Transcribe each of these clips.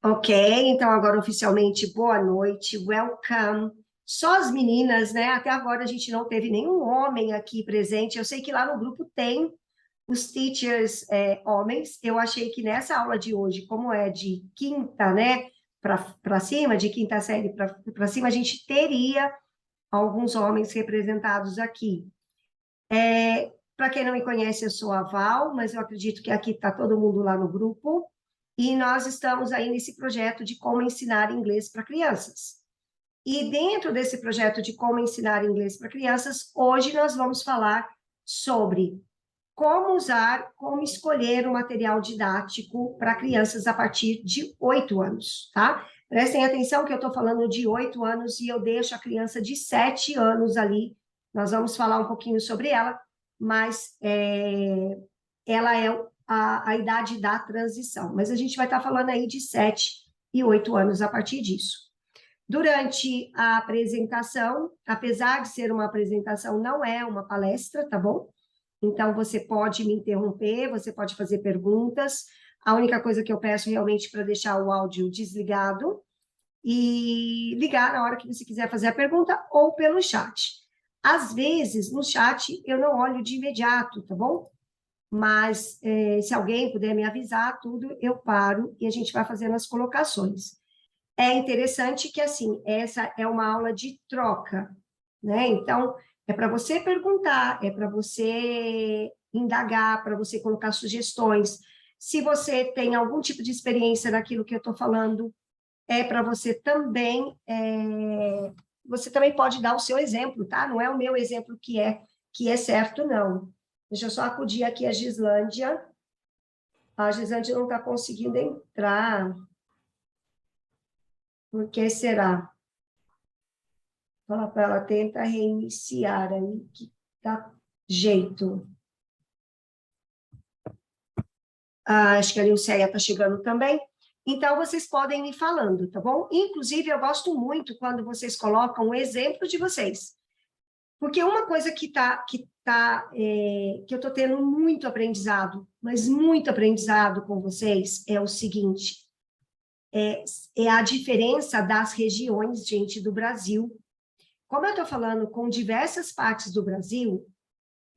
Ok, então agora oficialmente boa noite, welcome. Só as meninas, né? Até agora a gente não teve nenhum homem aqui presente. Eu sei que lá no grupo tem os teachers homens. Eu achei que nessa aula de hoje, como é de quinta, né, para cima, de quinta série para cima, a gente teria alguns homens representados aqui. Para quem não me conhece, eu sou a Val, mas eu acredito que aqui está todo mundo lá no grupo. E nós estamos aí nesse projeto de como ensinar inglês para crianças. E dentro desse projeto de como ensinar inglês para crianças, hoje nós vamos falar sobre como usar, como escolher o material didático para crianças a partir de 8 anos, tá? Prestem atenção que eu estou falando de 8 anos e eu deixo a criança de 7 anos ali. Nós vamos falar um pouquinho sobre ela, mas ela é a idade da transição. Mas a gente vai estar falando aí de 7 e 8 anos a partir disso. Durante a apresentação, apesar de ser uma apresentação, não é uma palestra, tá bom? Então, você pode me interromper, você pode fazer perguntas. A única coisa que eu peço realmente para deixar o áudio desligado e ligar na hora que você quiser fazer a pergunta ou pelo chat. Às vezes, no chat, eu não olho de imediato, tá bom? Mas se alguém puder me avisar tudo, eu paro e a gente vai fazendo as colocações. É interessante que, assim, essa é uma aula de troca, né? Então, é para você perguntar, é para você indagar, para você colocar sugestões. Se você tem algum tipo de experiência naquilo que eu estou falando, é para você também pode dar o seu exemplo, tá? Não é o meu exemplo que é certo, não. Deixa eu só acudir aqui a Gislândia. A Gislândia não está conseguindo entrar. Por que será? Fala para ela, tenta reiniciar aí, que dá jeito. Acho que a Nilceia está chegando também. Então, vocês podem ir falando, tá bom? Inclusive, eu gosto muito quando vocês colocam o exemplo de vocês. Porque uma coisa que eu estou tendo muito aprendizado, mas muito aprendizado com vocês, é o seguinte, é a diferença das regiões, gente, do Brasil. Como eu estou falando com diversas partes do Brasil,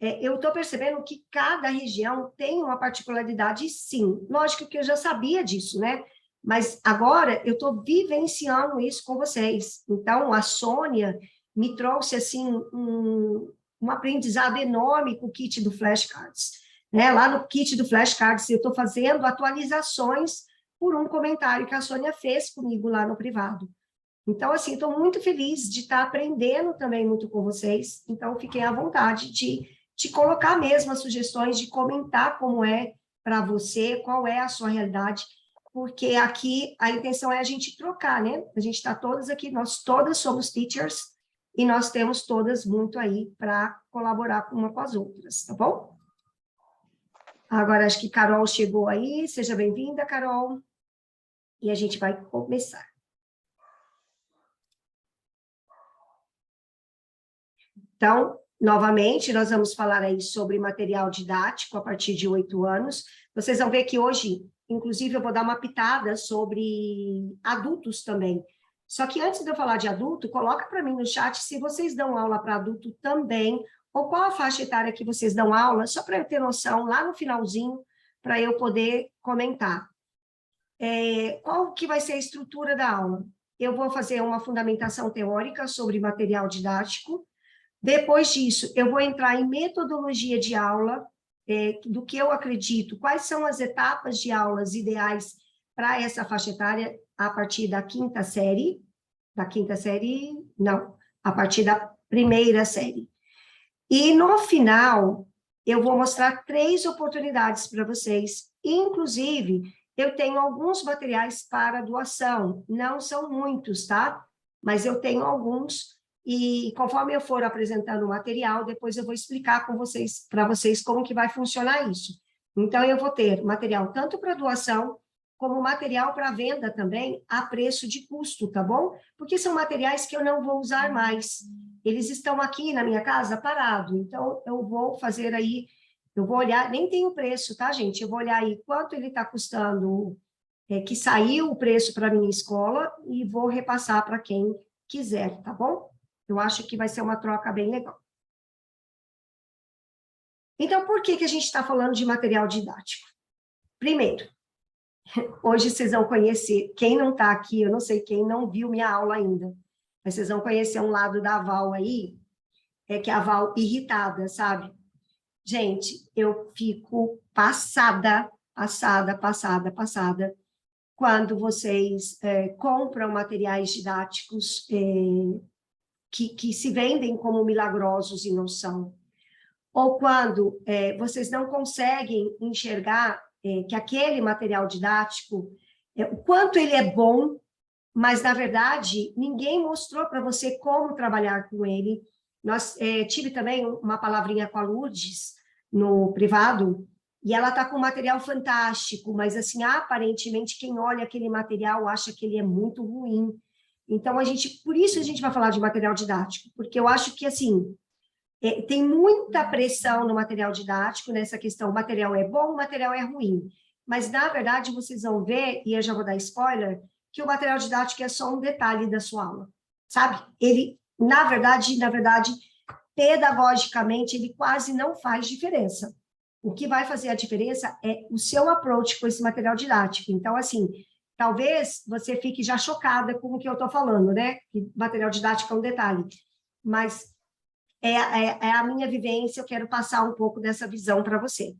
eu estou percebendo que cada região tem uma particularidade, sim. Lógico que eu já sabia disso, né? Mas agora eu estou vivenciando isso com vocês. Então, a Sônia me trouxe, assim, um aprendizado enorme com o kit do Flashcards. Né? Lá no kit do Flashcards, eu estou fazendo atualizações por um comentário que a Sônia fez comigo lá no privado. Então, assim, estou muito feliz de estar aprendendo também muito com vocês. Então, fiquem à vontade de colocar mesmo as sugestões, de comentar como é para você, qual é a sua realidade, porque aqui a intenção é a gente trocar, né? A gente está todas aqui, nós todas somos teachers e nós temos todas muito aí para colaborar uma com as outras, tá bom? Agora acho que Carol chegou aí, seja bem-vinda, Carol, e a gente vai começar. Então, novamente, nós vamos falar aí sobre material didático a partir de 8 anos. Vocês vão ver que hoje, inclusive, eu vou dar uma pitada sobre adultos também. Só que antes de eu falar de adulto, coloca para mim no chat se vocês dão aula para adulto também, ou qual a faixa etária que vocês dão aula, só para eu ter noção, lá no finalzinho, para eu poder comentar. Qual que vai ser a estrutura da aula? Eu vou fazer uma fundamentação teórica sobre material didático. Depois disso, eu vou entrar em metodologia de aula, do que eu acredito, quais são as etapas de aulas ideais para essa faixa etária a partir não, a partir da primeira série. E no final, eu vou mostrar 3 oportunidades para vocês, inclusive, eu tenho alguns materiais para doação, não são muitos, tá? Mas eu tenho alguns, e conforme eu for apresentando o material, depois eu vou explicar para vocês como que vai funcionar isso. Então, eu vou ter material tanto para doação, como material para venda também, a preço de custo, tá bom? Porque são materiais que eu não vou usar mais. Eles estão aqui na minha casa parado, então eu vou fazer aí, Eu vou olhar, nem tem o preço, tá, gente? Eu vou olhar aí quanto ele está custando, que saiu o preço para a minha escola e vou repassar para quem quiser, tá bom? Eu acho que vai ser uma troca bem legal. Então, por que a gente está falando de material didático? Primeiro, hoje vocês vão conhecer, quem não está aqui, eu não sei quem não viu minha aula ainda, mas vocês vão conhecer um lado da Val aí, que é a Val irritada, sabe? Gente, eu fico passada, quando vocês compram materiais didáticos que se vendem como milagrosos e não são. Ou quando vocês não conseguem enxergar que aquele material didático, o quanto ele é bom, mas, na verdade, ninguém mostrou para você como trabalhar com ele. Tive também uma palavrinha com a Lourdes, no privado, e ela está com um material fantástico, mas, assim, aparentemente, quem olha aquele material acha que ele é muito ruim. Então, por isso a gente vai falar de material didático, porque eu acho que, assim, tem muita pressão no material didático, nessa questão, o material é bom, o material é ruim. Mas, na verdade, vocês vão ver, e eu já vou dar spoiler, que o material didático é só um detalhe da sua aula, sabe? Ele, na verdade, pedagogicamente, ele quase não faz diferença. O que vai fazer a diferença é o seu approach com esse material didático. Então, assim, talvez você fique já chocada com o que eu estou falando, né? Que material didático é um detalhe. Mas é a minha vivência, eu quero passar um pouco dessa visão para você.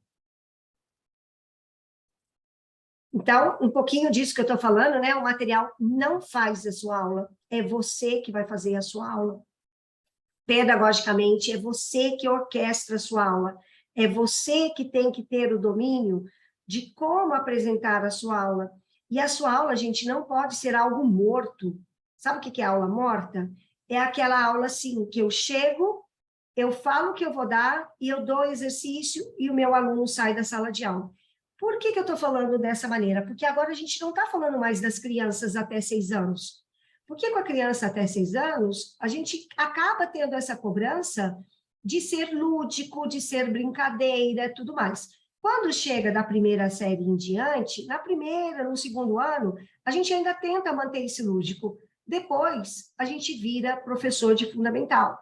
Então, um pouquinho disso que eu estou falando, né? O material não faz a sua aula, é você que vai fazer a sua aula. Pedagogicamente, é você que orquestra a sua aula, é você que tem que ter o domínio de como apresentar a sua aula. E a sua aula, gente, não pode ser algo morto. Sabe o que é aula morta? É aquela aula, assim, que eu chego, eu falo o que eu vou dar e eu dou o exercício e o meu aluno sai da sala de aula. Por que eu estou falando dessa maneira? Porque agora a gente não está falando mais das crianças até 6 anos. Porque com a criança até 6 anos, a gente acaba tendo essa cobrança de ser lúdico, de ser brincadeira, tudo mais. Quando chega da primeira série em diante, na primeira, no segundo ano, a gente ainda tenta manter esse lúdico. Depois, a gente vira professor de fundamental,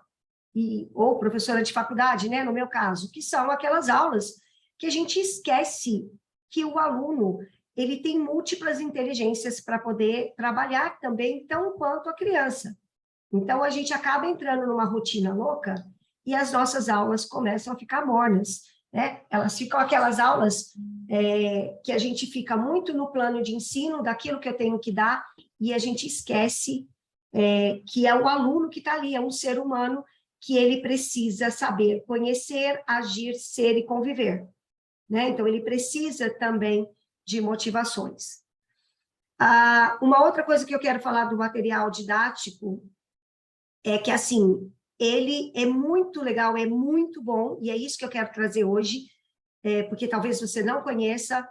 ou professora de faculdade, né, no meu caso, que são aquelas aulas que a gente esquece que o aluno ele tem múltiplas inteligências para poder trabalhar também, tão quanto a criança. Então, a gente acaba entrando numa rotina louca e as nossas aulas começam a ficar mornas, né? Elas ficam aquelas aulas que a gente fica muito no plano de ensino, daquilo que eu tenho que dar, e a gente esquece que é o aluno que está ali, é um ser humano que ele precisa saber conhecer, agir, ser e conviver, né? Então, ele precisa também de motivações. Uma outra coisa que eu quero falar do material didático é que, assim, ele é muito legal, é muito bom, e é isso que eu quero trazer hoje, porque talvez você não conheça,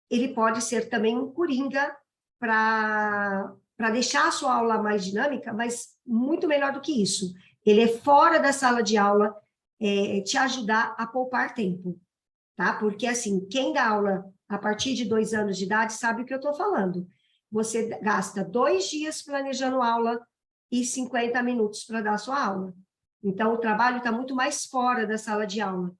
ele pode ser também um coringa para deixar a sua aula mais dinâmica, mas muito melhor do que isso. Ele é fora da sala de aula, te ajudar a poupar tempo, tá? Porque, assim, quem dá aula a partir de 2 anos de idade sabe o que eu estou falando. Você gasta 2 dias planejando aula e 50 minutos para dar a sua aula. Então, o trabalho está muito mais fora da sala de aula.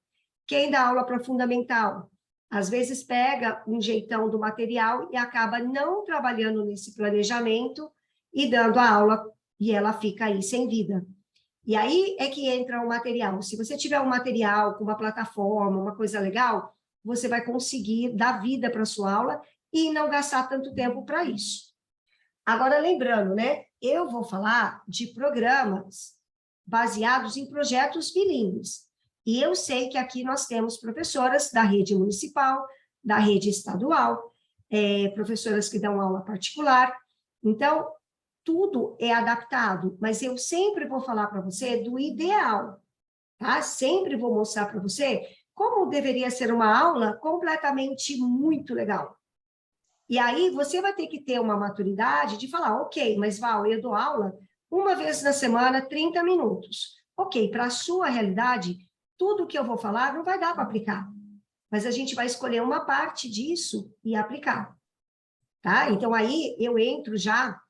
Quem dá aula para fundamental, às vezes pega um jeitão do material e acaba não trabalhando nesse planejamento e dando a aula, e ela fica aí sem vida. E aí é que entra o material. Se você tiver um material com uma plataforma, uma coisa legal, você vai conseguir dar vida para a sua aula e não gastar tanto tempo para isso. Agora, lembrando, né? Eu vou falar de programas baseados em projetos bilíngues. E eu sei que aqui nós temos professoras da rede municipal, da rede estadual, professoras que dão aula particular. Então, tudo é adaptado, mas eu sempre vou falar para você do ideal, tá? Sempre vou mostrar para você como deveria ser uma aula completamente muito legal. E aí você vai ter que ter uma maturidade de falar, ok, mas Val, eu dou aula uma vez na semana, 30 minutos. Ok, para a sua realidade, tudo que eu vou falar não vai dar para aplicar, mas a gente vai escolher uma parte disso e aplicar, tá? Então, aí eu entro já,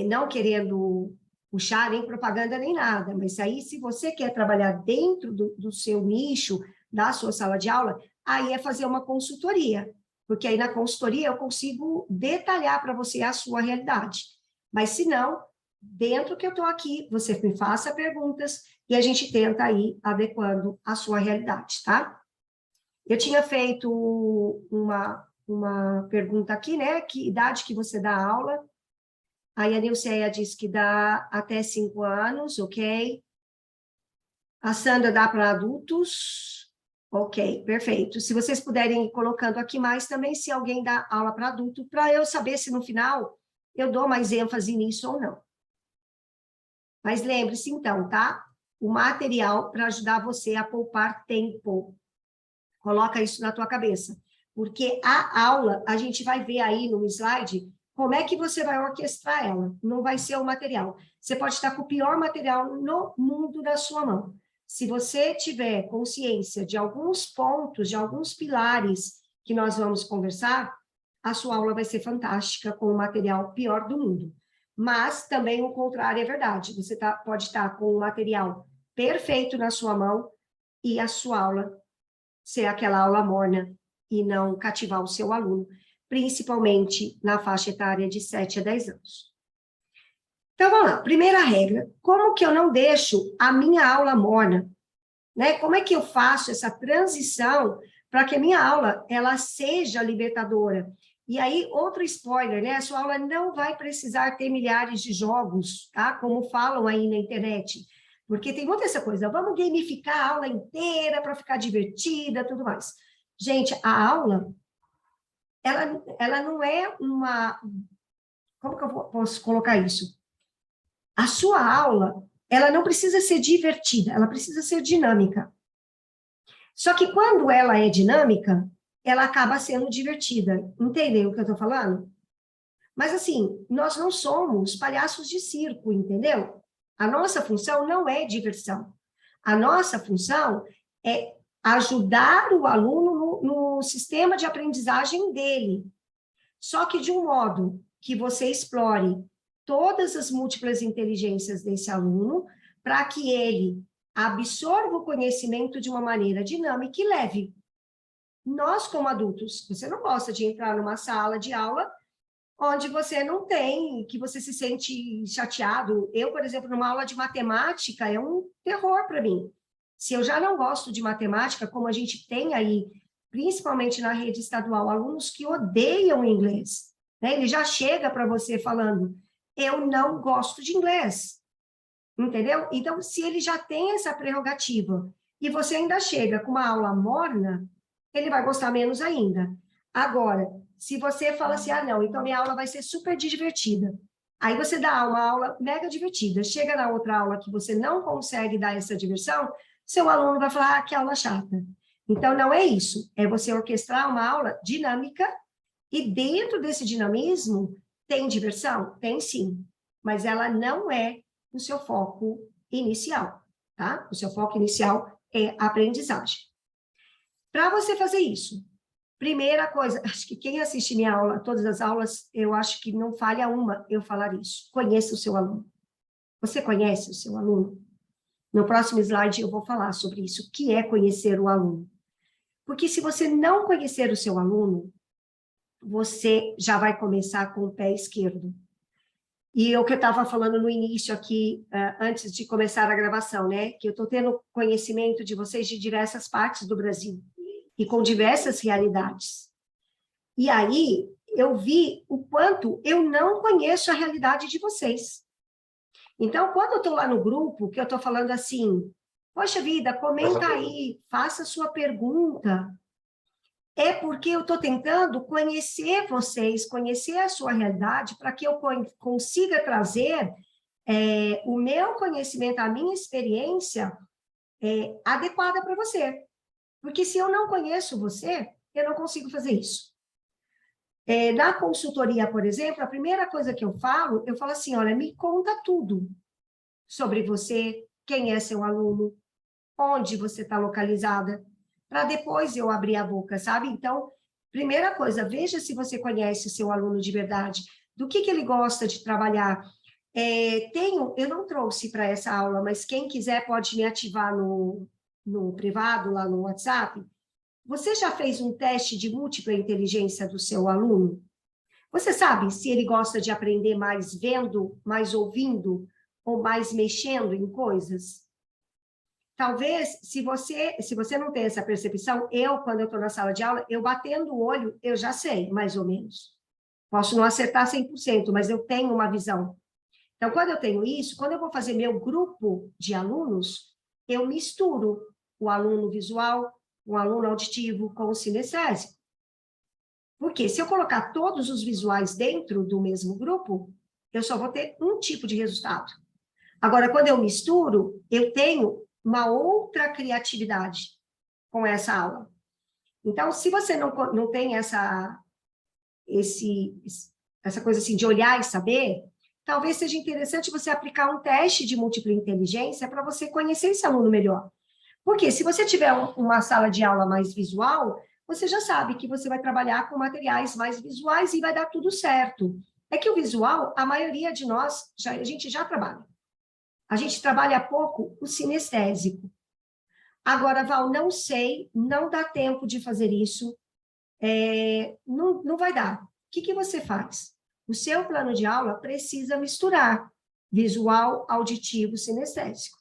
não querendo puxar nem propaganda nem nada, mas aí, se você quer trabalhar dentro do seu nicho, da sua sala de aula, aí é fazer uma consultoria, porque aí na consultoria eu consigo detalhar para você a sua realidade. Mas se não, dentro que eu estou aqui, você me faça perguntas e a gente tenta ir adequando a sua realidade, tá? Eu tinha feito uma pergunta aqui, né? Que idade que você dá aula? Aí a Nilceia disse que dá até 5 anos, ok. A Sandra dá para adultos, ok, perfeito. Se vocês puderem ir colocando aqui mais também, se alguém dá aula para adulto, para eu saber se no final eu dou mais ênfase nisso ou não. Mas lembre-se então, tá? O material para ajudar você a poupar tempo. Coloca isso na tua cabeça. Porque a aula, a gente vai ver aí no slide como é que você vai orquestrar ela. Não vai ser o material. Você pode estar com o pior material no mundo na sua mão. Se você tiver consciência de alguns pontos, de alguns pilares que nós vamos conversar, a sua aula vai ser fantástica com o material pior do mundo. Mas também o contrário é verdade. Você pode estar com o material perfeito na sua mão e a sua aula ser aquela aula morna e não cativar o seu aluno, principalmente na faixa etária de 7 a 10 anos. Então, vamos lá. Primeira regra, como que eu não deixo a minha aula morna? Né? Como é que eu faço essa transição para que a minha aula ela seja libertadora? E aí, outro spoiler, né? A sua aula não vai precisar ter milhares de jogos, tá? Como falam aí na internet. Porque tem muita essa coisa, vamos gamificar a aula inteira para ficar divertida, tudo mais. Gente, a aula, ela não é uma... Como que eu posso colocar isso? A sua aula, ela não precisa ser divertida, ela precisa ser dinâmica. Só que quando ela é dinâmica, ela acaba sendo divertida. Entendeu o que eu estou falando? Mas, assim, nós não somos palhaços de circo, entendeu? A nossa função não é diversão. A nossa função é ajudar o aluno no sistema de aprendizagem dele. Só que de um modo que você explore todas as múltiplas inteligências desse aluno, para que ele absorva o conhecimento de uma maneira dinâmica e leve. Nós, como adultos, você não gosta de entrar numa sala de aula onde você não tem, que você se sente chateado. Eu, por exemplo, numa aula de matemática, é um terror para mim. Se eu já não gosto de matemática, como a gente tem aí, principalmente na rede estadual, alunos que odeiam inglês, né? Ele já chega para você falando, eu não gosto de inglês, entendeu? Então, se ele já tem essa prerrogativa e você ainda chega com uma aula morna, ele vai gostar menos ainda. Agora, se você fala assim, ah, não, então minha aula vai ser super divertida. Aí você dá uma aula mega divertida. Chega na outra aula que você não consegue dar essa diversão, seu aluno vai falar, ah, que aula chata. Então, não é isso. É você orquestrar uma aula dinâmica e dentro desse dinamismo, tem diversão? Tem sim. Mas ela não é o seu foco inicial, tá? O seu foco inicial é a aprendizagem. Para você fazer isso, primeira coisa, acho que quem assiste minha aula, todas as aulas, eu acho que não falha uma eu falar isso. Conheça o seu aluno. Você conhece o seu aluno? No próximo slide eu vou falar sobre isso, o que é conhecer o aluno. Porque se você não conhecer o seu aluno, você já vai começar com o pé esquerdo. E o que eu estava falando no início aqui, antes de começar a gravação, né? Que eu estou tendo conhecimento de vocês de diversas partes do Brasil e com diversas realidades. E aí, eu vi o quanto eu não conheço a realidade de vocês. Então, quando eu estou lá no grupo, que eu estou falando assim, poxa vida, comenta aí, faça sua pergunta, é porque eu estou tentando conhecer vocês, conhecer a sua realidade, para que eu consiga trazer o meu conhecimento, a minha experiência adequada para você. Porque se eu não conheço você, eu não consigo fazer isso. Na consultoria, por exemplo, a primeira coisa que eu falo assim, olha, me conta tudo sobre você, quem é seu aluno, onde você está localizada, para depois eu abrir a boca, sabe? Então, primeira coisa, veja se você conhece o seu aluno de verdade, do que ele gosta de trabalhar. Eu não trouxe para essa aula, mas quem quiser pode me ativar no privado, lá no WhatsApp. Você já fez um teste de múltipla inteligência do seu aluno? Você sabe se ele gosta de aprender mais vendo, mais ouvindo, ou mais mexendo em coisas? Talvez, se você não tem essa percepção, quando eu estou na sala de aula, eu batendo o olho, eu já sei, mais ou menos. Posso não acertar 100%, mas eu tenho uma visão. Então, quando eu tenho isso, quando eu vou fazer meu grupo de alunos, eu misturo o aluno visual, o aluno auditivo com o sinestésico. Porque se eu colocar todos os visuais dentro do mesmo grupo, eu só vou ter um tipo de resultado. Agora, quando eu misturo, eu tenho uma outra criatividade com essa aula. Então, se você não tem essa coisa assim de olhar e saber, talvez seja interessante você aplicar um teste de múltipla inteligência para você conhecer esse aluno melhor. Porque se você tiver uma sala de aula mais visual, você já sabe que você vai trabalhar com materiais mais visuais e vai dar tudo certo. É que o visual, a maioria de nós, a gente já trabalha. A gente trabalha pouco o sinestésico. Agora, Val, não sei, não dá tempo de fazer isso, não vai dar. O que você faz? O seu plano de aula precisa misturar visual, auditivo, sinestésico,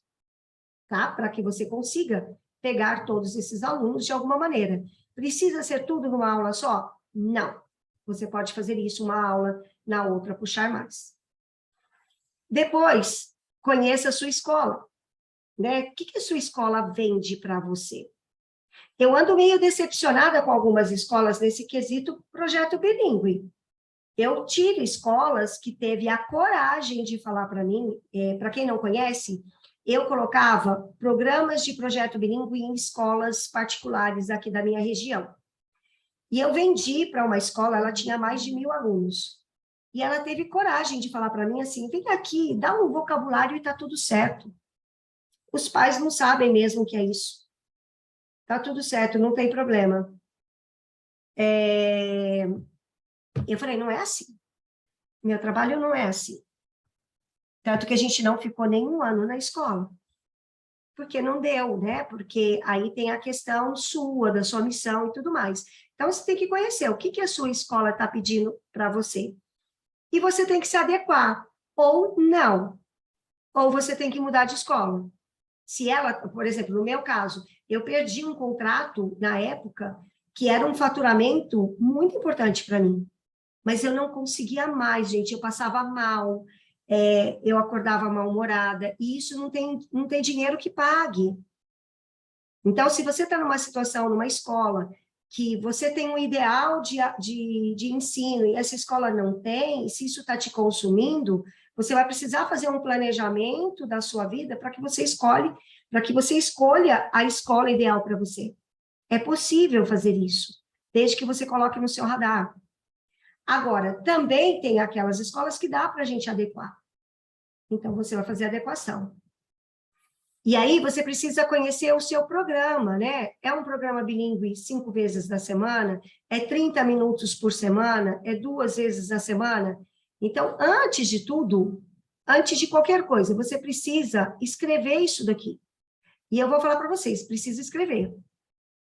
tá? Para que você consiga pegar todos esses alunos de alguma maneira. Precisa ser tudo numa aula só? Não. Você pode fazer isso uma aula, na outra puxar mais. Depois, conheça a sua escola, né? O que a sua escola vende para você? Eu ando meio decepcionada com algumas escolas nesse quesito projeto bilíngue. Eu tive escolas que teve a coragem de falar para mim, para quem não conhece, eu colocava programas de projeto bilíngue em escolas particulares aqui da minha região. E eu vendi para uma escola, ela tinha mais de 1.000 alunos. E ela teve coragem de falar para mim assim, vem aqui, dá um vocabulário e está tudo certo. Os pais não sabem mesmo o que é isso. Está tudo certo, não tem problema. Eu falei, não é assim. Meu trabalho não é assim. Tanto que a gente não ficou nem um ano na escola. Porque não deu, né? Porque aí tem a questão sua, da sua missão e tudo mais. Então, você tem que conhecer o que a sua escola está pedindo para você. E você tem que se adequar, ou não. Ou você tem que mudar de escola. Se ela, por exemplo, no meu caso, eu perdi um contrato na época que era um faturamento muito importante para mim. Mas eu não conseguia mais, gente. Eu passava mal, eu acordava mal-humorada, e isso não tem dinheiro que pague. Então, se você está numa situação, numa escola, que você tem um ideal de ensino e essa escola não tem, se isso está te consumindo, você vai precisar fazer um planejamento da sua vida para que você escolha a escola ideal para você. É possível fazer isso, desde que você coloque no seu radar. Agora, também tem aquelas escolas que dá para a gente adequar. Então, você vai fazer adequação. E aí, você precisa conhecer o seu programa, né? É um programa bilíngue 5 vezes na semana? É 30 minutos por semana? É 2 vezes na semana? Então, antes de tudo, antes de qualquer coisa, você precisa escrever isso daqui. E eu vou falar para vocês, precisa escrever.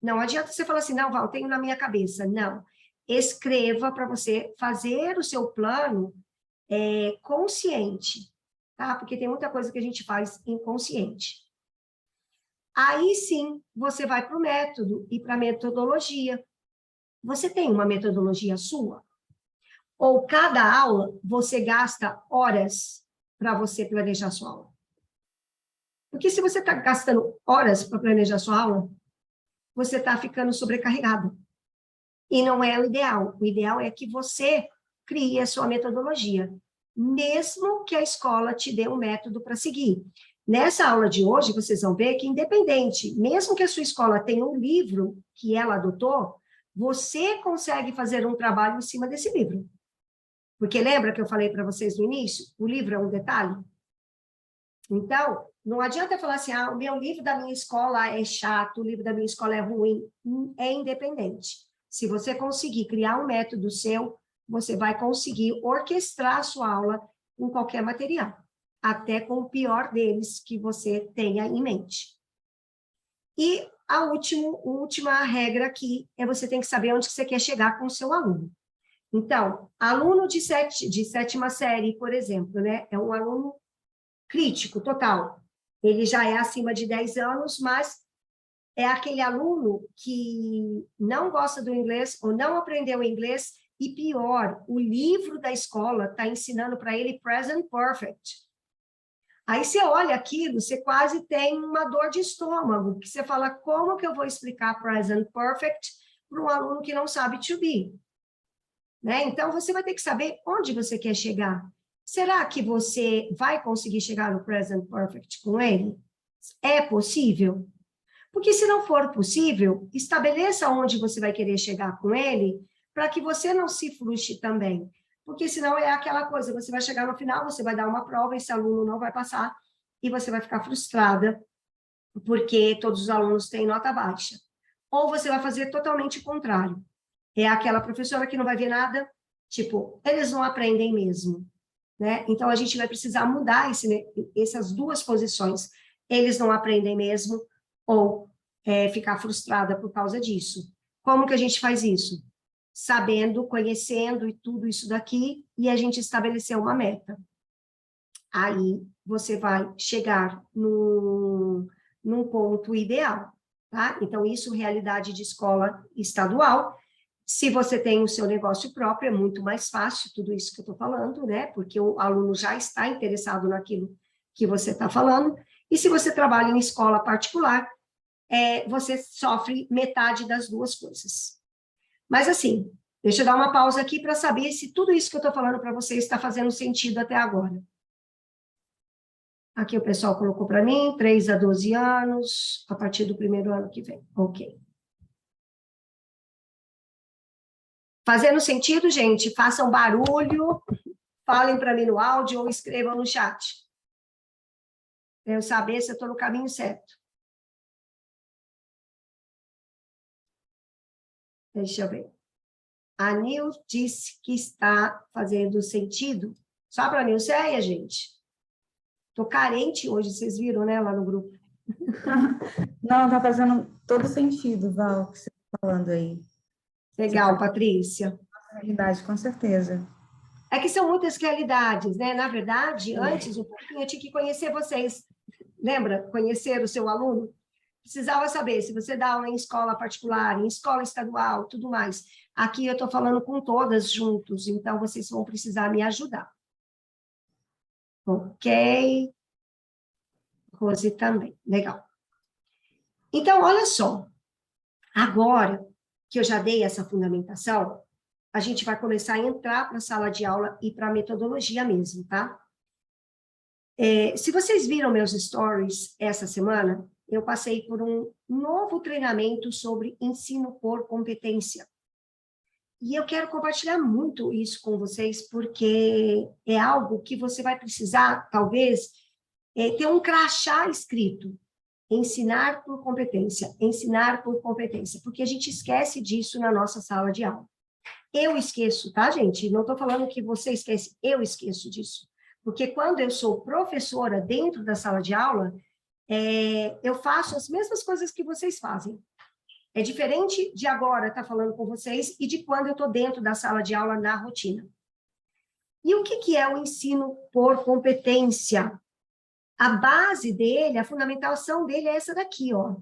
Não adianta você falar assim, não, Val, tenho na minha cabeça. Não. Escreva para você fazer o seu plano consciente, tá? Porque tem muita coisa que a gente faz inconsciente. Aí sim, você vai para o método e para a metodologia. Você tem uma metodologia sua? Ou cada aula você gasta horas para você planejar sua aula? Porque se você está gastando horas para planejar sua aula, você está ficando sobrecarregado. E não é o ideal. O ideal é que você crie a sua metodologia, mesmo que a escola te dê um método para seguir. Nessa aula de hoje, vocês vão ver que, independente, mesmo que a sua escola tenha um livro que ela adotou, você consegue fazer um trabalho em cima desse livro. Porque lembra que eu falei para vocês no início? O livro é um detalhe? Então, não adianta falar assim, o meu livro da minha escola é chato, o livro da minha escola é ruim. É independente. Se você conseguir criar um método seu, você vai conseguir orquestrar a sua aula com qualquer material, até com o pior deles que você tenha em mente. E a última regra aqui é você tem que saber onde você quer chegar com o seu aluno. Então, aluno de sétima série, por exemplo, né, é um aluno crítico, total. Ele já é acima de 10 anos, mas é aquele aluno que não gosta do inglês ou não aprendeu inglês e pior, o livro da escola está ensinando para ele present perfect. Aí você olha aquilo, você quase tem uma dor de estômago, que você fala, como que eu vou explicar present perfect para um aluno que não sabe to be? Né? Então, você vai ter que saber onde você quer chegar. Será que você vai conseguir chegar no present perfect com ele? É possível? Porque se não for possível, estabeleça onde você vai querer chegar com ele, para que você não se frustre também. Porque senão é aquela coisa, você vai chegar no final, você vai dar uma prova, esse aluno não vai passar, e você vai ficar frustrada, porque todos os alunos têm nota baixa. Ou você vai fazer totalmente o contrário. É aquela professora que não vai ver nada, tipo, eles não aprendem mesmo. Né? Então, a gente vai precisar mudar essas duas posições. Eles não aprendem mesmo, ou ficar frustrada por causa disso. Como que a gente faz isso? Sabendo, conhecendo e tudo isso daqui, e a gente estabeleceu uma meta. Aí, você vai chegar num ponto ideal, tá? Então, isso, realidade de escola estadual. Se você tem o seu negócio próprio, é muito mais fácil tudo isso que eu estou falando, né? Porque o aluno já está interessado naquilo que você está falando. E se você trabalha em escola particular, você sofre metade das duas coisas. Mas, assim, deixa eu dar uma pausa aqui para saber se tudo isso que eu estou falando para você está fazendo sentido até agora. Aqui o pessoal colocou para mim, 3 a 12 anos, a partir do primeiro ano que vem. Ok. Fazendo sentido, gente? Façam barulho, falem para mim no áudio ou escrevam no chat. Para eu saber se eu estou no caminho certo. Deixa eu ver. A Nil disse que está fazendo sentido. Só para a Nilceia, gente? Estou carente hoje, vocês viram, né, lá no grupo. Não, está fazendo todo sentido, Val, o que você está falando aí. Legal, Patrícia. Realidade, com certeza. É que são muitas realidades, né? Na verdade, antes, um pouquinho, eu tinha que conhecer vocês. Lembra? Conhecer o seu aluno? Precisava saber se você dá aula em escola particular, em escola estadual, tudo mais. Aqui eu estou falando com todas juntos, então vocês vão precisar me ajudar. Ok? Rose também. Legal. Então, olha só. Agora que eu já dei essa fundamentação, a gente vai começar a entrar para a sala de aula e para a metodologia mesmo, tá? Se vocês viram meus stories essa semana, eu passei por um novo treinamento sobre ensino por competência. E eu quero compartilhar muito isso com vocês, porque é algo que você vai precisar, talvez, ter um crachá escrito. Ensinar por competência, porque a gente esquece disso na nossa sala de aula. Eu esqueço, tá, gente? Não estou falando que você esquece, eu esqueço disso. Porque quando eu sou professora dentro da sala de aula, eu faço as mesmas coisas que vocês fazem. É diferente de agora estar falando com vocês e de quando eu estou dentro da sala de aula na rotina. E o que é o ensino por competência? A base dele, a fundamentação dele é essa daqui, ó.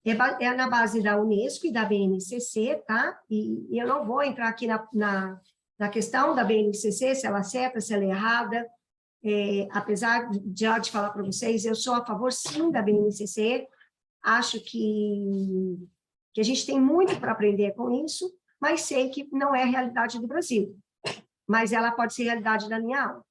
É na base da Unesco e da BNCC, tá? E eu não vou entrar aqui na questão da BNCC, se ela é certa, se ela é errada. Apesar de falar para vocês, eu sou a favor, sim, da BNCC. Acho que a gente tem muito para aprender com isso, mas sei que não é a realidade do Brasil. Mas ela pode ser a realidade da minha aula.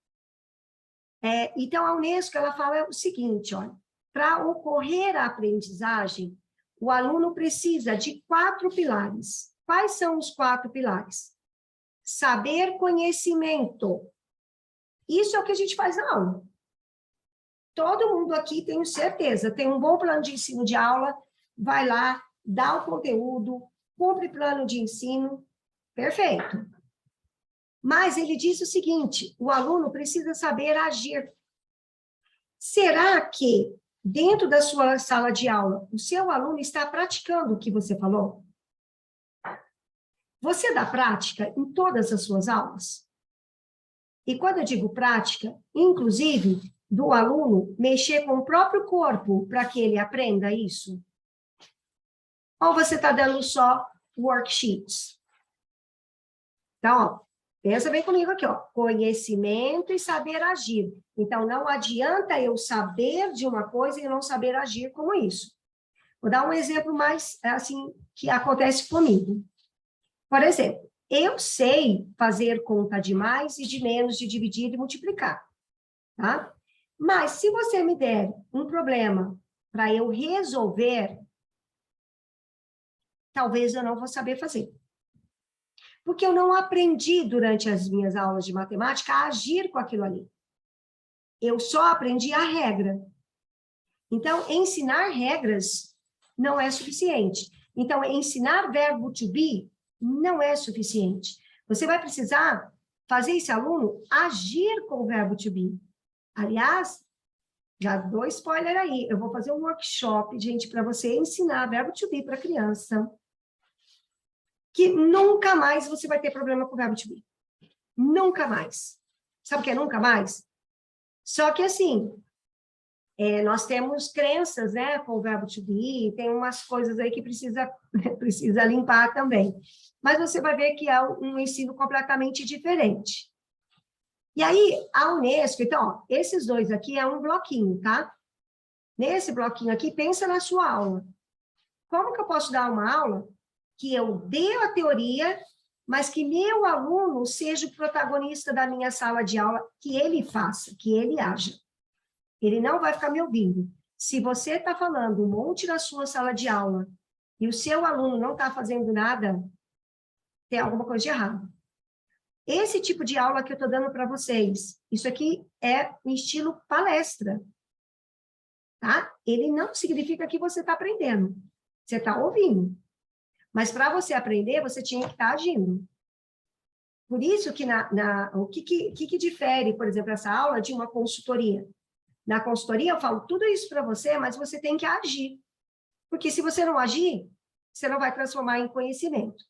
Então, a Unesco, ela fala o seguinte, olha, para ocorrer a aprendizagem, o aluno precisa de 4 pilares. Quais são os 4 pilares? Saber conhecimento. Isso é o que a gente faz na aula. todo mundo aqui, tenho certeza, tem um bom plano de ensino de aula, vai lá, dá o conteúdo, cumpre plano de ensino, perfeito. Mas ele diz o seguinte, o aluno precisa saber agir. Será que, dentro da sua sala de aula, o seu aluno está praticando o que você falou? Você dá prática em todas as suas aulas? E quando eu digo prática, inclusive, do aluno mexer com o próprio corpo para que ele aprenda isso? Ou você está dando só worksheets? Então, ó, pensa bem comigo aqui, ó. Conhecimento e saber agir. Então, não adianta eu saber de uma coisa e não saber agir como isso. Vou dar um exemplo mais, assim, que acontece comigo. Por exemplo, eu sei fazer conta de mais e de menos, de dividir e multiplicar, tá? Mas se você me der um problema para eu resolver, talvez eu não vou saber fazer. Porque eu não aprendi durante as minhas aulas de matemática a agir com aquilo ali. Eu só aprendi a regra. Então, ensinar regras não é suficiente. Então, ensinar verbo to be não é suficiente. Você vai precisar fazer esse aluno agir com o verbo to be. Aliás, já dou spoiler aí, eu vou fazer um workshop, gente, para você ensinar verbo to be para criança, que nunca mais você vai ter problema com o verbo to be. Nunca mais. Sabe o que é nunca mais? Só que, assim, nós temos crenças, né, com o verbo to be, tem umas coisas aí que precisa limpar também. Mas você vai ver que é um ensino completamente diferente. E aí, a Unesco, então, ó, esses dois aqui é um bloquinho, tá? Nesse bloquinho aqui, pensa na sua aula. Como que eu posso dar uma aula que eu dê a teoria, mas que meu aluno seja o protagonista da minha sala de aula, que ele faça, que ele haja. Ele não vai ficar me ouvindo. Se você está falando um monte na sua sala de aula e o seu aluno não está fazendo nada, tem alguma coisa de errado. Esse tipo de aula que eu estou dando para vocês, isso aqui é um estilo palestra, tá? Ele não significa que você está aprendendo. Você está ouvindo. Mas para você aprender, você tinha que estar agindo. Por isso que o que difere, por exemplo, essa aula de uma consultoria? Na consultoria, eu falo tudo isso para você, mas você tem que agir. Porque se você não agir, você não vai transformar em conhecimento.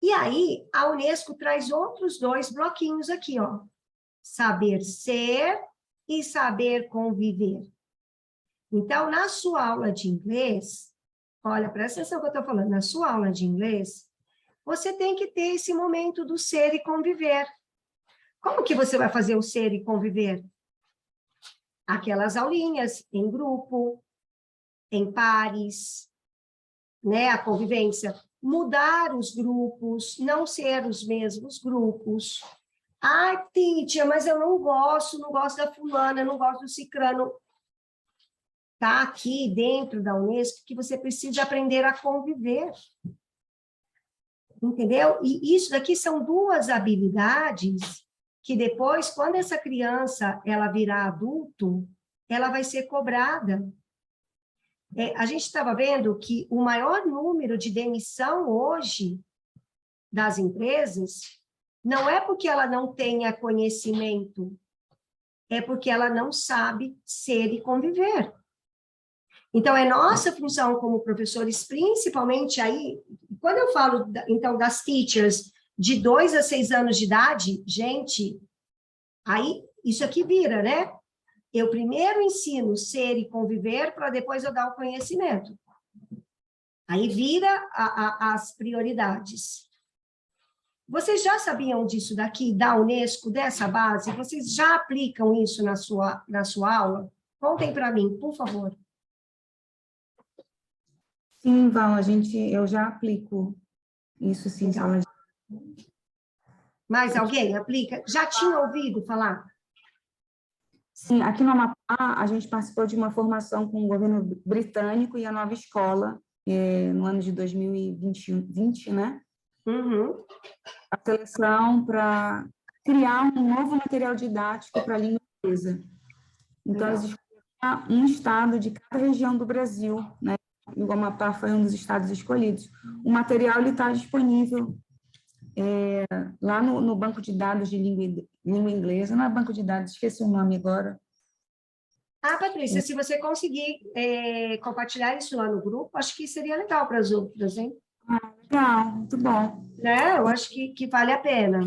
E aí, a Unesco traz outros dois bloquinhos aqui, ó. Saber ser e saber conviver. Então, na sua aula de inglês, olha, presta atenção no que eu estou falando, na sua aula de inglês, você tem que ter esse momento do ser e conviver. Como que você vai fazer o ser e conviver? Aquelas aulinhas em grupo, em pares, né, a convivência, mudar os grupos, não ser os mesmos grupos. Ai, Títia, mas eu não gosto da fulana, não gosto do cicrano. Está aqui dentro da Unesco que você precisa aprender a conviver. Entendeu? E isso daqui são duas habilidades que depois, quando essa criança ela virar adulto, ela vai ser cobrada. A gente estava vendo que o maior número de demissão hoje das empresas não é porque ela não tenha conhecimento, é porque ela não sabe ser e conviver. Então, é nossa função como professores, principalmente aí, quando eu falo, então, das teachers de 2 a 6 anos de idade, gente, aí isso aqui vira, né? Eu primeiro ensino ser e conviver para depois eu dar o conhecimento. Aí vira as prioridades. Vocês já sabiam disso daqui, da Unesco, dessa base? Vocês já aplicam isso na sua aula? Contem para mim, por favor. Sim, Val, eu já aplico isso, sim, Legal. sala de... Mais alguém aplica? Já tinha ouvido falar? Sim, aqui no Amapá, a gente participou de uma formação com o governo britânico e a nova escola, no ano de 2020, né? Uhum. A seleção para criar um novo material didático para a língua inglesa. Então, eles escolheram um estado de cada região do Brasil, né? E o Amapá foi um dos estados escolhidos. O material está disponível lá no banco de dados de língua inglesa, não é banco de dados, esqueci o nome agora. Ah, Patrícia, se você conseguir compartilhar isso lá no grupo, acho que seria legal para as outras, hein? Legal, muito bom. Né? Eu acho que vale a pena.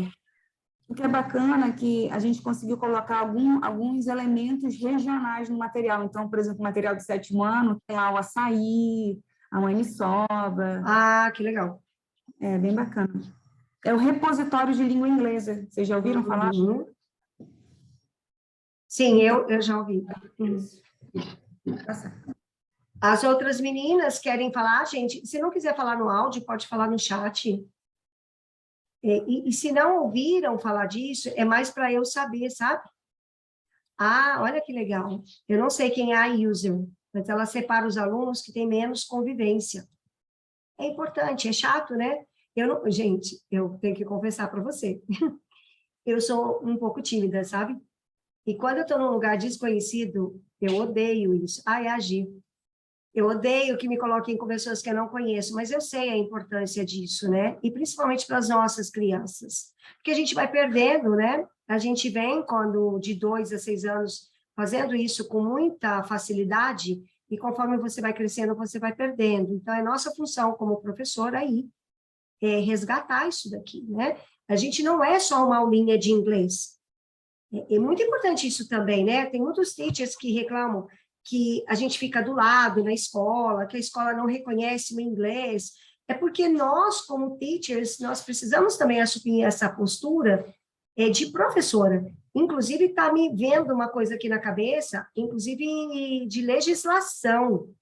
O que é bacana é que a gente conseguiu colocar alguns elementos regionais no material. Então, por exemplo, o material do 7º ano tem lá o açaí, a maniçoba. Ah, que legal. É bem bacana. É o repositório de língua inglesa. Vocês já ouviram falar? Sim, eu já ouvi. Tá certo. As outras meninas querem falar, gente, se não quiser falar no áudio, pode falar no chat. E se não ouviram falar disso, é mais para eu saber, sabe? Ah, olha que legal. Eu não sei quem é a user, mas ela separa os alunos que têm menos convivência. É importante, é chato, né? Gente, eu tenho que confessar para você. Eu sou um pouco tímida, sabe? E quando eu estou num lugar desconhecido, eu odeio isso. Ai, agir. Eu odeio que me coloquem com pessoas que eu não conheço, mas eu sei a importância disso, né? E principalmente para as nossas crianças. Porque a gente vai perdendo, né? A gente vem, quando de 2 a 6 anos, fazendo isso com muita facilidade, e conforme você vai crescendo, você vai perdendo. Então, é nossa função como professor aí, resgatar isso daqui, né? A gente não é só uma aulinha de inglês. É muito importante isso também, né? Tem muitos teachers que reclamam que a gente fica do lado na escola, que a escola não reconhece o inglês. É porque nós, como teachers, nós precisamos também assumir essa postura de professora. Inclusive, está me vendo uma coisa aqui na cabeça, inclusive de legislação,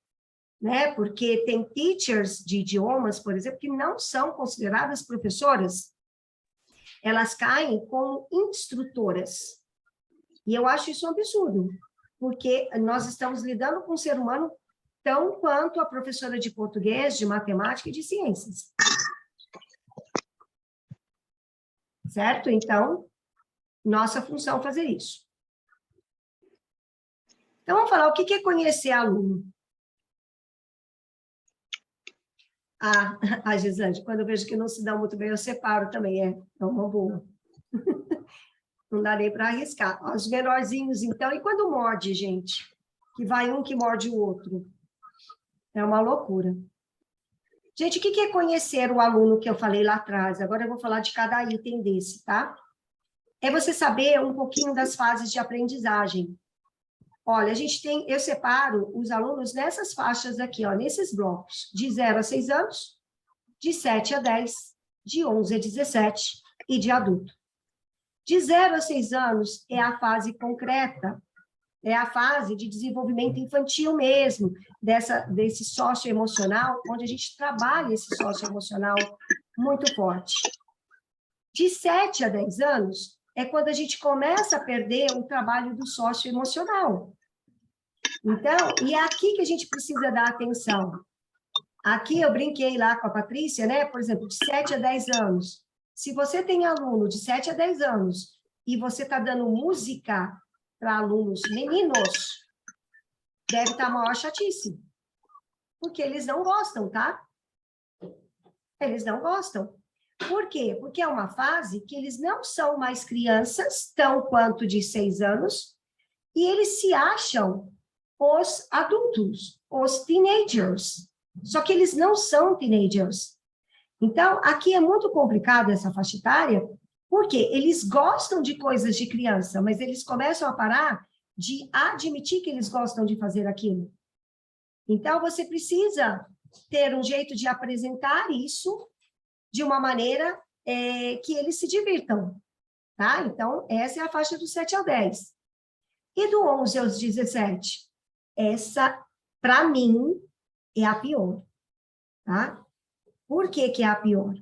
né? Porque tem teachers de idiomas, por exemplo, que não são consideradas professoras. Elas caem como instrutoras. E eu acho isso um absurdo, porque nós estamos lidando com um ser humano tão quanto a professora de português, de matemática e de ciências. Certo? Então, nossa função é fazer isso. Então, vamos falar o que é conhecer aluno. A Gisande, quando eu vejo que não se dão muito bem, eu separo também, é uma boa. Não dá nem para arriscar. Os menorzinhos, então, e quando morde, gente? Que vai um que morde o outro. É uma loucura. Gente, o que é conhecer o aluno que eu falei lá atrás? Agora eu vou falar de cada item desse, tá? É você saber um pouquinho das fases de aprendizagem. Olha, eu separo os alunos nessas faixas aqui, ó, nesses blocos, de 0 a 6 anos, de 7 a 10, de 11 a 17 e de adulto. De 0 a 6 anos é a fase concreta, é a fase de desenvolvimento infantil mesmo, desse socioemocional, onde a gente trabalha esse socioemocional muito forte. De 7 a 10 anos é quando a gente começa a perder o trabalho do socioemocional. Então, e é aqui que a gente precisa dar atenção. Aqui eu brinquei lá com a Patrícia, né? Por exemplo, de 7 a 10 anos. Se você tem aluno de 7 a 10 anos e você está dando música para alunos meninos, deve estar maior chatice. Porque eles não gostam, tá? Eles não gostam. Por quê? Porque é uma fase que eles não são mais crianças, tão quanto de 6 anos, e eles se acham os adultos, os teenagers. Só que eles não são teenagers. Então, aqui é muito complicado essa faixa etária, porque eles gostam de coisas de criança, mas eles começam a parar de admitir que eles gostam de fazer aquilo. Então, você precisa ter um jeito de apresentar isso de uma maneira que eles se divirtam, tá? Então, essa é a faixa do 7 ao 10. E do 11 aos 17? Essa, para mim, é a pior, tá? Por que que é a pior?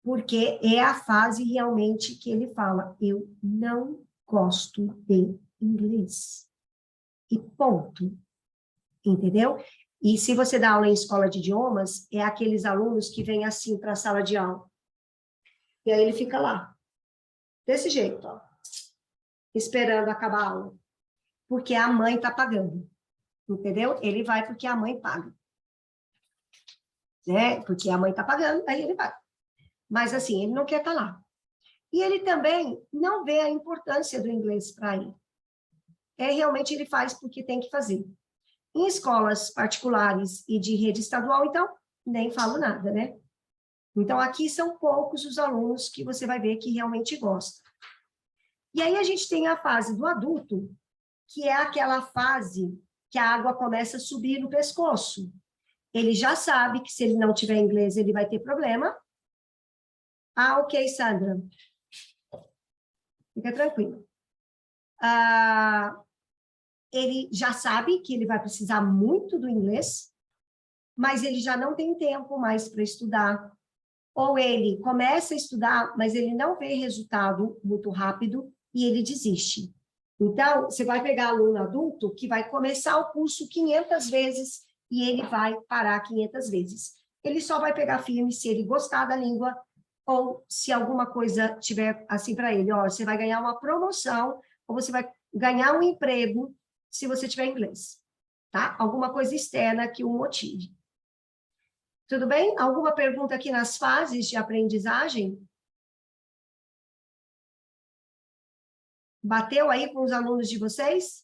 Porque é a fase realmente que ele fala, eu não gosto de inglês. E ponto. Entendeu? E se você dá aula em escola de idiomas, é aqueles alunos que vêm assim para a sala de aula. E aí ele fica lá, desse jeito, ó, esperando acabar a aula. porque a mãe está pagando, entendeu? Ele vai porque a mãe paga, né? Porque a mãe está pagando, aí ele vai. Mas, assim, ele não quer estar lá. E ele também não vê a importância do inglês para ele. Realmente ele faz porque tem que fazer. Em escolas particulares e de rede estadual, então, nem falo nada, né? Então, aqui são poucos os alunos que você vai ver que realmente gostam. E aí a gente tem a fase do adulto, que é aquela fase que a água começa a subir no pescoço. Ele já sabe que se ele não tiver inglês, ele vai ter problema. Ah, ok, Sandra. Fica tranquilo. Ele já sabe que ele vai precisar muito do inglês, mas ele já não tem tempo mais para estudar. Ou ele começa a estudar, mas ele não vê resultado muito rápido e ele desiste. Então, você vai pegar aluno adulto que vai começar o curso 500 vezes e ele vai parar 500 vezes. Ele só vai pegar firme se ele gostar da língua ou se alguma coisa tiver assim para ele. Ó, você vai ganhar uma promoção ou você vai ganhar um emprego se você tiver inglês, tá? Alguma coisa externa que o motive. Tudo bem? Alguma pergunta aqui nas fases de aprendizagem? Bateu aí com os alunos de vocês?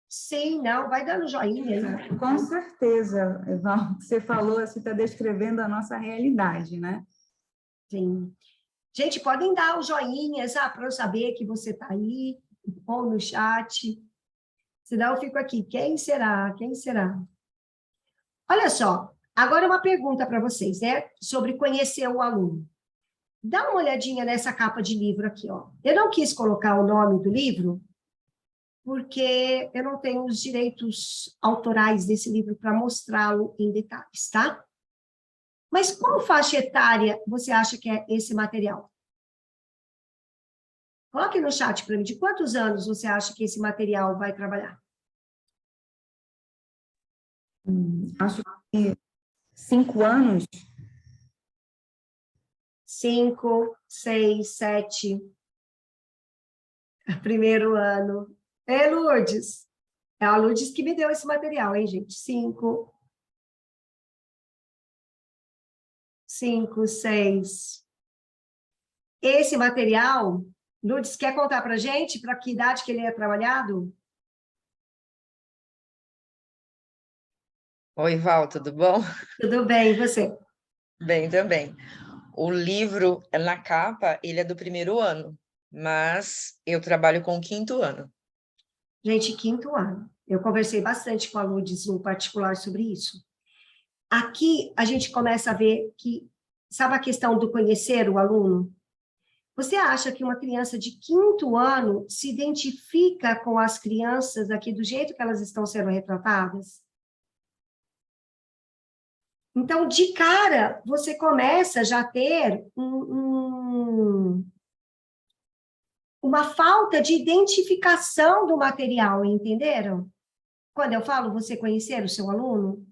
Sim, não, vai dando joinha aí. Com certeza, Evaldo, você falou, você está descrevendo a nossa realidade, né? Sim. Gente, podem dar os joinhas, para eu saber que você está aí, ou no chat. Senão eu fico aqui, quem será? Quem será? Olha só, agora uma pergunta para vocês, né? Sobre conhecer o aluno. Dá uma olhadinha nessa capa de livro aqui, ó. Eu não quis colocar o nome do livro, porque eu não tenho os direitos autorais desse livro para mostrá-lo em detalhes, tá? Mas qual faixa etária você acha que é esse material? Coloque no chat para mim, de quantos anos você acha que esse material vai trabalhar? Acho que 5 anos. 5, 6, 7. Primeiro ano. Lourdes. É a Lourdes que me deu esse material, hein, gente? 5, 6. Esse material, Lourdes, quer contar para a gente para que idade que ele é trabalhado? Oi, Val, tudo bom? Tudo bem, e você? Bem também. O livro, na capa, ele é do primeiro ano, mas eu trabalho com o quinto ano. Gente, quinto ano. Eu conversei bastante com a Lourdes no particular sobre isso. Aqui a gente começa a ver que, sabe a questão do conhecer o aluno? Você acha que uma criança de quinto ano se identifica com as crianças aqui do jeito que elas estão sendo retratadas? Então, de cara, você começa já a ter uma falta de identificação do material, entenderam? Quando eu falo você conhecer o seu aluno,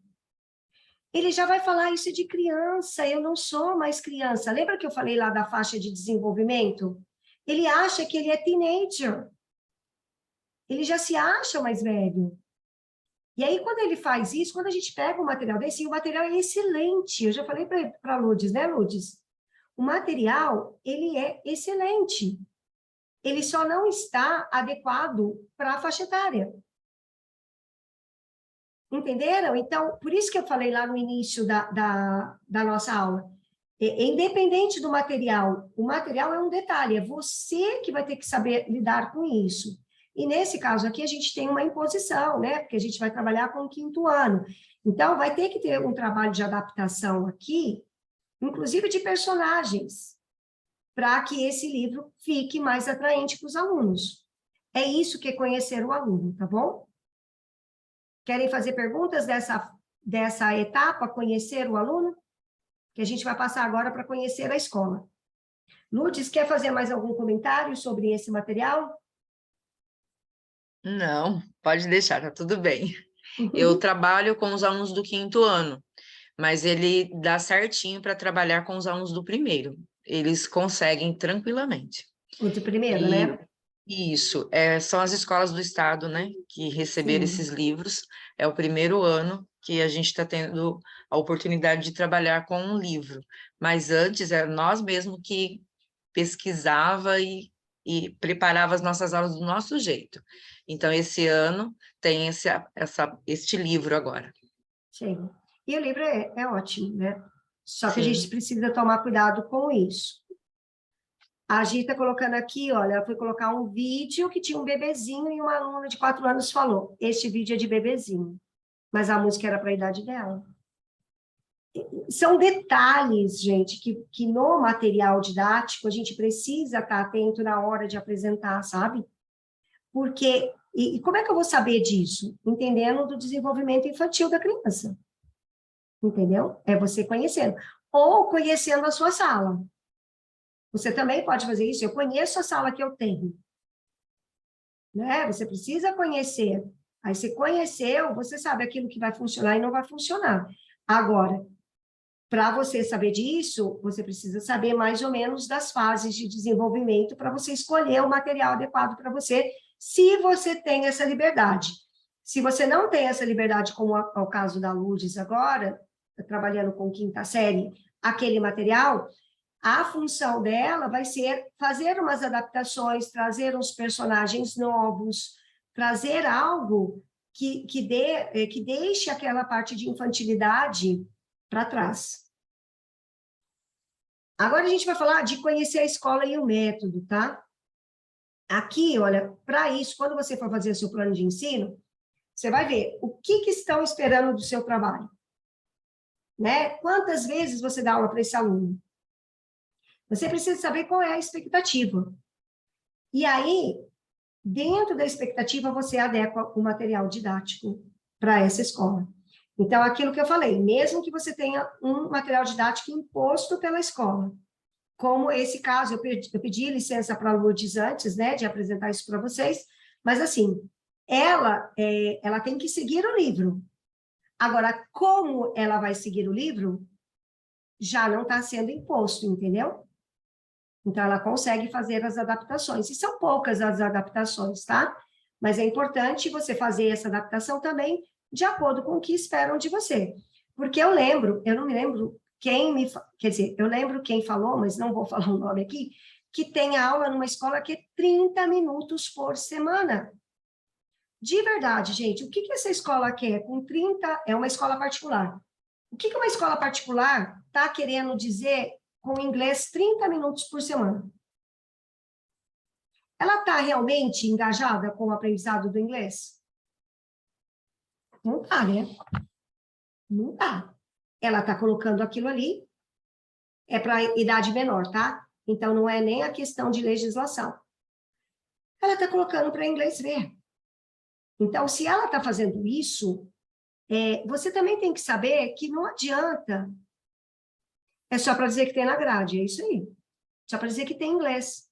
ele já vai falar isso de criança, eu não sou mais criança. Lembra que eu falei lá da faixa de desenvolvimento? Ele acha que ele é teenager. Ele já se acha mais velho. E aí, quando ele faz isso, quando a gente pega um material desse, e o material é excelente. Eu já falei para a Lourdes, né, Lourdes? O material, ele é excelente. Ele só não está adequado para a faixa etária. Entenderam? Então, por isso que eu falei lá no início da nossa aula. Independente do material, o material é um detalhe, é você que vai ter que saber lidar com isso. E nesse caso aqui, a gente tem uma imposição, né? Porque a gente vai trabalhar com o quinto ano. Então, vai ter que ter um trabalho de adaptação aqui, inclusive de personagens, para que esse livro fique mais atraente para os alunos. É isso que é conhecer o aluno, tá bom? Querem fazer perguntas dessa etapa, conhecer o aluno? Que a gente vai passar agora para conhecer a escola. Lourdes, quer fazer mais algum comentário sobre esse material? Não, pode deixar, tá tudo bem. Eu trabalho com os alunos do quinto ano, mas ele dá certinho para trabalhar com os alunos do primeiro. eles conseguem tranquilamente. O de primeiro, E né? isso, são as escolas do estado, né, que receberam Sim. esses livros. É o primeiro ano que a gente está tendo a oportunidade de trabalhar com um livro. Mas antes, era nós mesmos que pesquisava e preparava as nossas aulas do nosso jeito. Então, esse ano tem este livro agora. Sim. E o livro é ótimo, né? Só que a gente Sim. precisa tomar cuidado com isso. A Gi está colocando aqui, olha, ela foi colocar um vídeo que tinha um bebezinho e uma aluna de 4 anos falou, este vídeo é de bebezinho, mas a música era para a idade dela. São detalhes, gente, que no material didático a gente precisa estar atento na hora de apresentar, sabe? Porque, e como é que eu vou saber disso? Entendendo do desenvolvimento infantil da criança. Entendeu? É você conhecendo. Ou conhecendo a sua sala. Você também pode fazer isso. Eu conheço a sala que eu tenho. Né? Você precisa conhecer. Aí você conheceu, você sabe aquilo que vai funcionar e não vai funcionar. Agora, para você saber disso, você precisa saber mais ou menos das fases de desenvolvimento para você escolher o material adequado para você, se você tem essa liberdade. Se você não tem essa liberdade, como é o caso da Lourdes agora, trabalhando com quinta série, aquele material, a função dela vai ser fazer umas adaptações, trazer uns personagens novos, trazer algo que deixe aquela parte de infantilidade para trás. Agora a gente vai falar de conhecer a escola e o método, tá? Aqui, olha, para isso, quando você for fazer o seu plano de ensino, você vai ver o que estão esperando do seu trabalho. Né? Quantas vezes você dá aula para esse aluno? Você precisa saber qual é a expectativa. E aí, dentro da expectativa, você adequa o material didático para essa escola. Então, aquilo que eu falei, mesmo que você tenha um material didático imposto pela escola, como esse caso, eu pedi licença para a Lourdes antes, né, de apresentar isso para vocês, mas assim, ela tem que seguir o livro. Agora, como ela vai seguir o livro, já não está sendo imposto, entendeu? Então, ela consegue fazer as adaptações, e são poucas as adaptações, tá? Mas é importante você fazer essa adaptação também de acordo com o que esperam de você. Porque eu não me lembro quer dizer, eu lembro quem falou, mas não vou falar o nome aqui, que tem aula numa escola que é 30 minutos por semana. De verdade, gente, o que essa escola quer? Com 30, é uma escola particular. O que uma escola particular está querendo dizer com inglês 30 minutos por semana? Ela está realmente engajada com o aprendizado do inglês? Não está, né? Não está. Ela está colocando aquilo ali, é para idade menor, tá? Então, não é nem a questão de legislação. Ela está colocando para inglês ver. Então, se ela está fazendo isso, você também tem que saber que não adianta. É só para dizer que tem na grade, é isso aí. Só para dizer que tem inglês.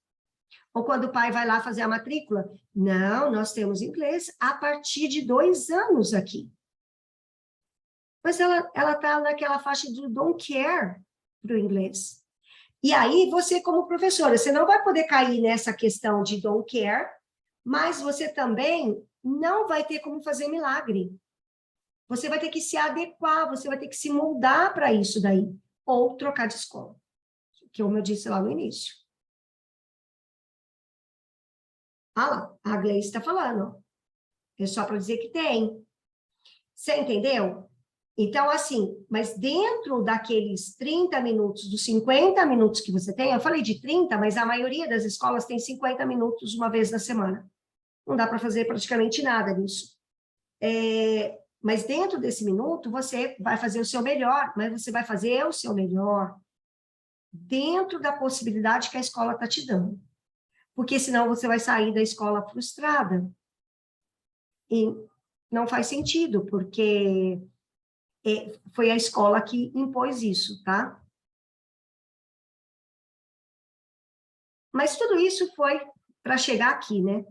Ou quando o pai vai lá fazer a matrícula, não, nós temos inglês a partir de 2 anos aqui. Mas ela está naquela faixa do don't care para o inglês. E aí, você como professora, você não vai poder cair nessa questão de don't care, mas você também não vai ter como fazer milagre. Você vai ter que se adequar, você vai ter que se moldar para isso daí, ou trocar de escola, que como eu disse lá no início. Ah lá, a Gleice está falando. É só para dizer que tem. Você entendeu? Então, assim, mas dentro daqueles 30 minutos, dos 50 minutos que você tem, eu falei de 30, mas a maioria das escolas tem 50 minutos uma vez na semana. Não dá para fazer praticamente nada nisso. Mas dentro desse minuto, você vai fazer o seu melhor, mas você vai fazer o seu melhor dentro da possibilidade que a escola está te dando. Porque senão você vai sair da escola frustrada. E não faz sentido, porque foi a escola que impôs isso, tá? Mas tudo isso foi para chegar aqui, né?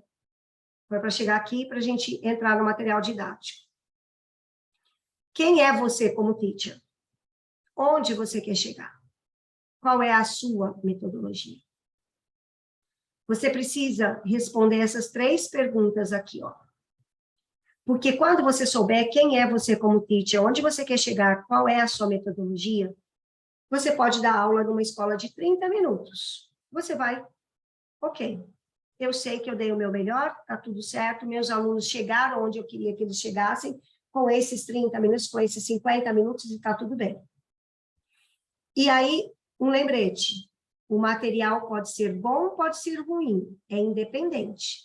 Foi para chegar aqui para a gente entrar no material didático. Quem é você como teacher? Onde você quer chegar? qual é a sua metodologia? Você precisa responder essas 3 perguntas aqui, ó. Porque quando você souber quem é você como teacher, onde você quer chegar, qual é a sua metodologia, você pode dar aula numa escola de 30 minutos. Você vai, ok, eu sei que eu dei o meu melhor, tá tudo certo, meus alunos chegaram onde eu queria que eles chegassem, com esses 30 minutos, com esses 50 minutos, e tá tudo bem. E aí, um lembrete, o material pode ser bom, pode ser ruim, é independente.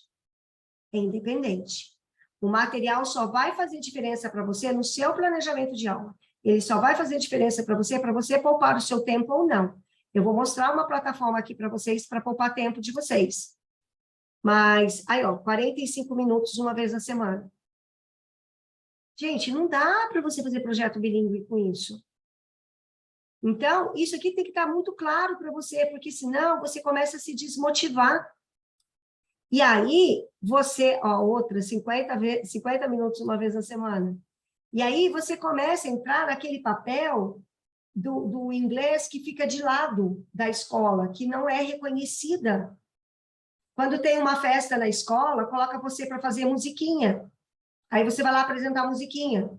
É independente. O material só vai fazer diferença para você no seu planejamento de aula. Ele só vai fazer diferença para você poupar o seu tempo ou não. Eu vou mostrar uma plataforma aqui para vocês para poupar tempo de vocês. Mas, aí, ó, 45 minutos uma vez na semana. Gente, não dá para você fazer projeto bilíngue com isso. Então, isso aqui tem que estar muito claro para você, porque senão você começa a se desmotivar. E aí, você, ó, outra, 50 minutos uma vez na semana. E aí, você começa a entrar naquele papel do inglês que fica de lado da escola, que não é reconhecida. Quando tem uma festa na escola, coloca você para fazer musiquinha. Aí você vai lá apresentar a musiquinha.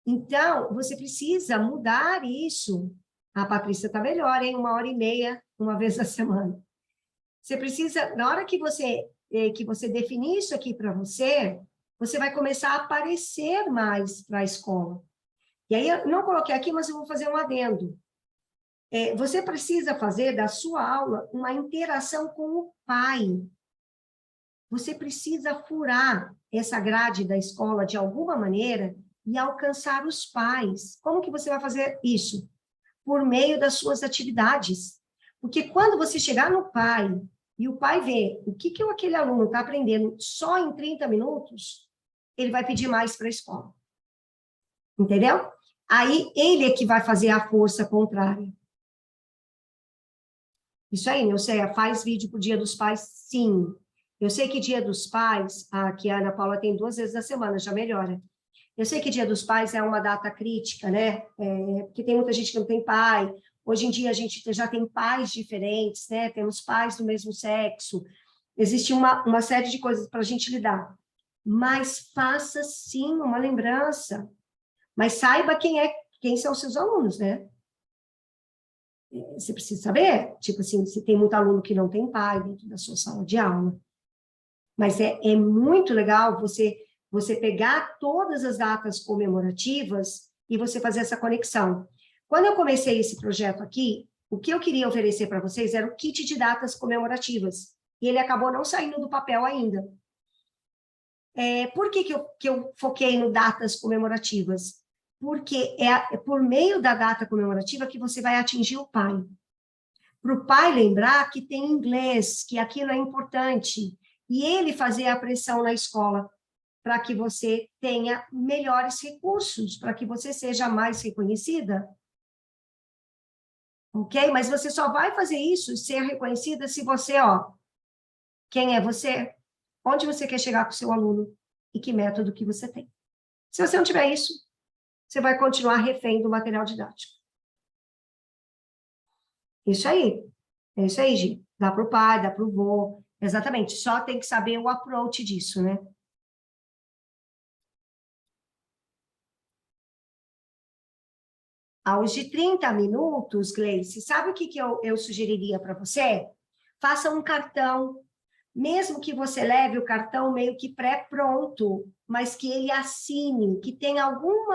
Então, você precisa mudar isso. A Patrícia está melhor, hein? 1h30, uma vez na semana. Você precisa, na hora que você definir isso aqui para você, você vai começar a aparecer mais para a escola. E aí, eu não coloquei aqui, mas eu vou fazer um adendo. Você precisa fazer da sua aula uma interação com o pai. Você precisa furar essa grade da escola de alguma maneira e alcançar os pais. Como que você vai fazer isso? Por meio das suas atividades. Porque quando você chegar no pai e o pai vê o que aquele aluno está aprendendo só em 30 minutos, ele vai pedir mais para a escola. Entendeu? Aí ele é que vai fazer a força contrária. Isso aí, Neuceia, faz vídeo para o Dia dos Pais? Sim. Eu sei que Dia dos Pais, aqui a Ana Paula tem 2 vezes na semana, já melhora. Eu sei que Dia dos Pais é uma data crítica, né? Porque tem muita gente que não tem pai. Hoje em dia a gente já tem pais diferentes, né? Temos pais do mesmo sexo. Existe uma série de coisas para a gente lidar. Mas faça, sim, uma lembrança. Mas saiba quem são os seus alunos, né? Você precisa saber, tipo assim, se tem muito aluno que não tem pai dentro da sua sala de aula. Mas é muito legal você pegar todas as datas comemorativas e você fazer essa conexão. Quando eu comecei esse projeto aqui, o que eu queria oferecer para vocês era o kit de datas comemorativas. E ele acabou não saindo do papel ainda. Por que eu foquei no datas comemorativas? Porque é por meio da data comemorativa que você vai atingir o pai. Para o pai lembrar que tem inglês, que aquilo é importante, e ele fazer a pressão na escola para que você tenha melhores recursos, para que você seja mais reconhecida. Ok? Mas você só vai fazer isso, ser reconhecida, se você, ó, quem é você? Onde você quer chegar com o seu aluno? E que método que você tem. Se você não tiver isso, você vai continuar refém do material didático. Isso aí. É isso aí, Gi. Dá para o pai, dá para o vô. Exatamente. Só tem que saber o approach disso, né? Aos de 30 minutos, Gleice, sabe o que eu sugeriria para você? Faça um cartão, mesmo que você leve o cartão meio que pré-pronto, mas que ele assine, que tenha algum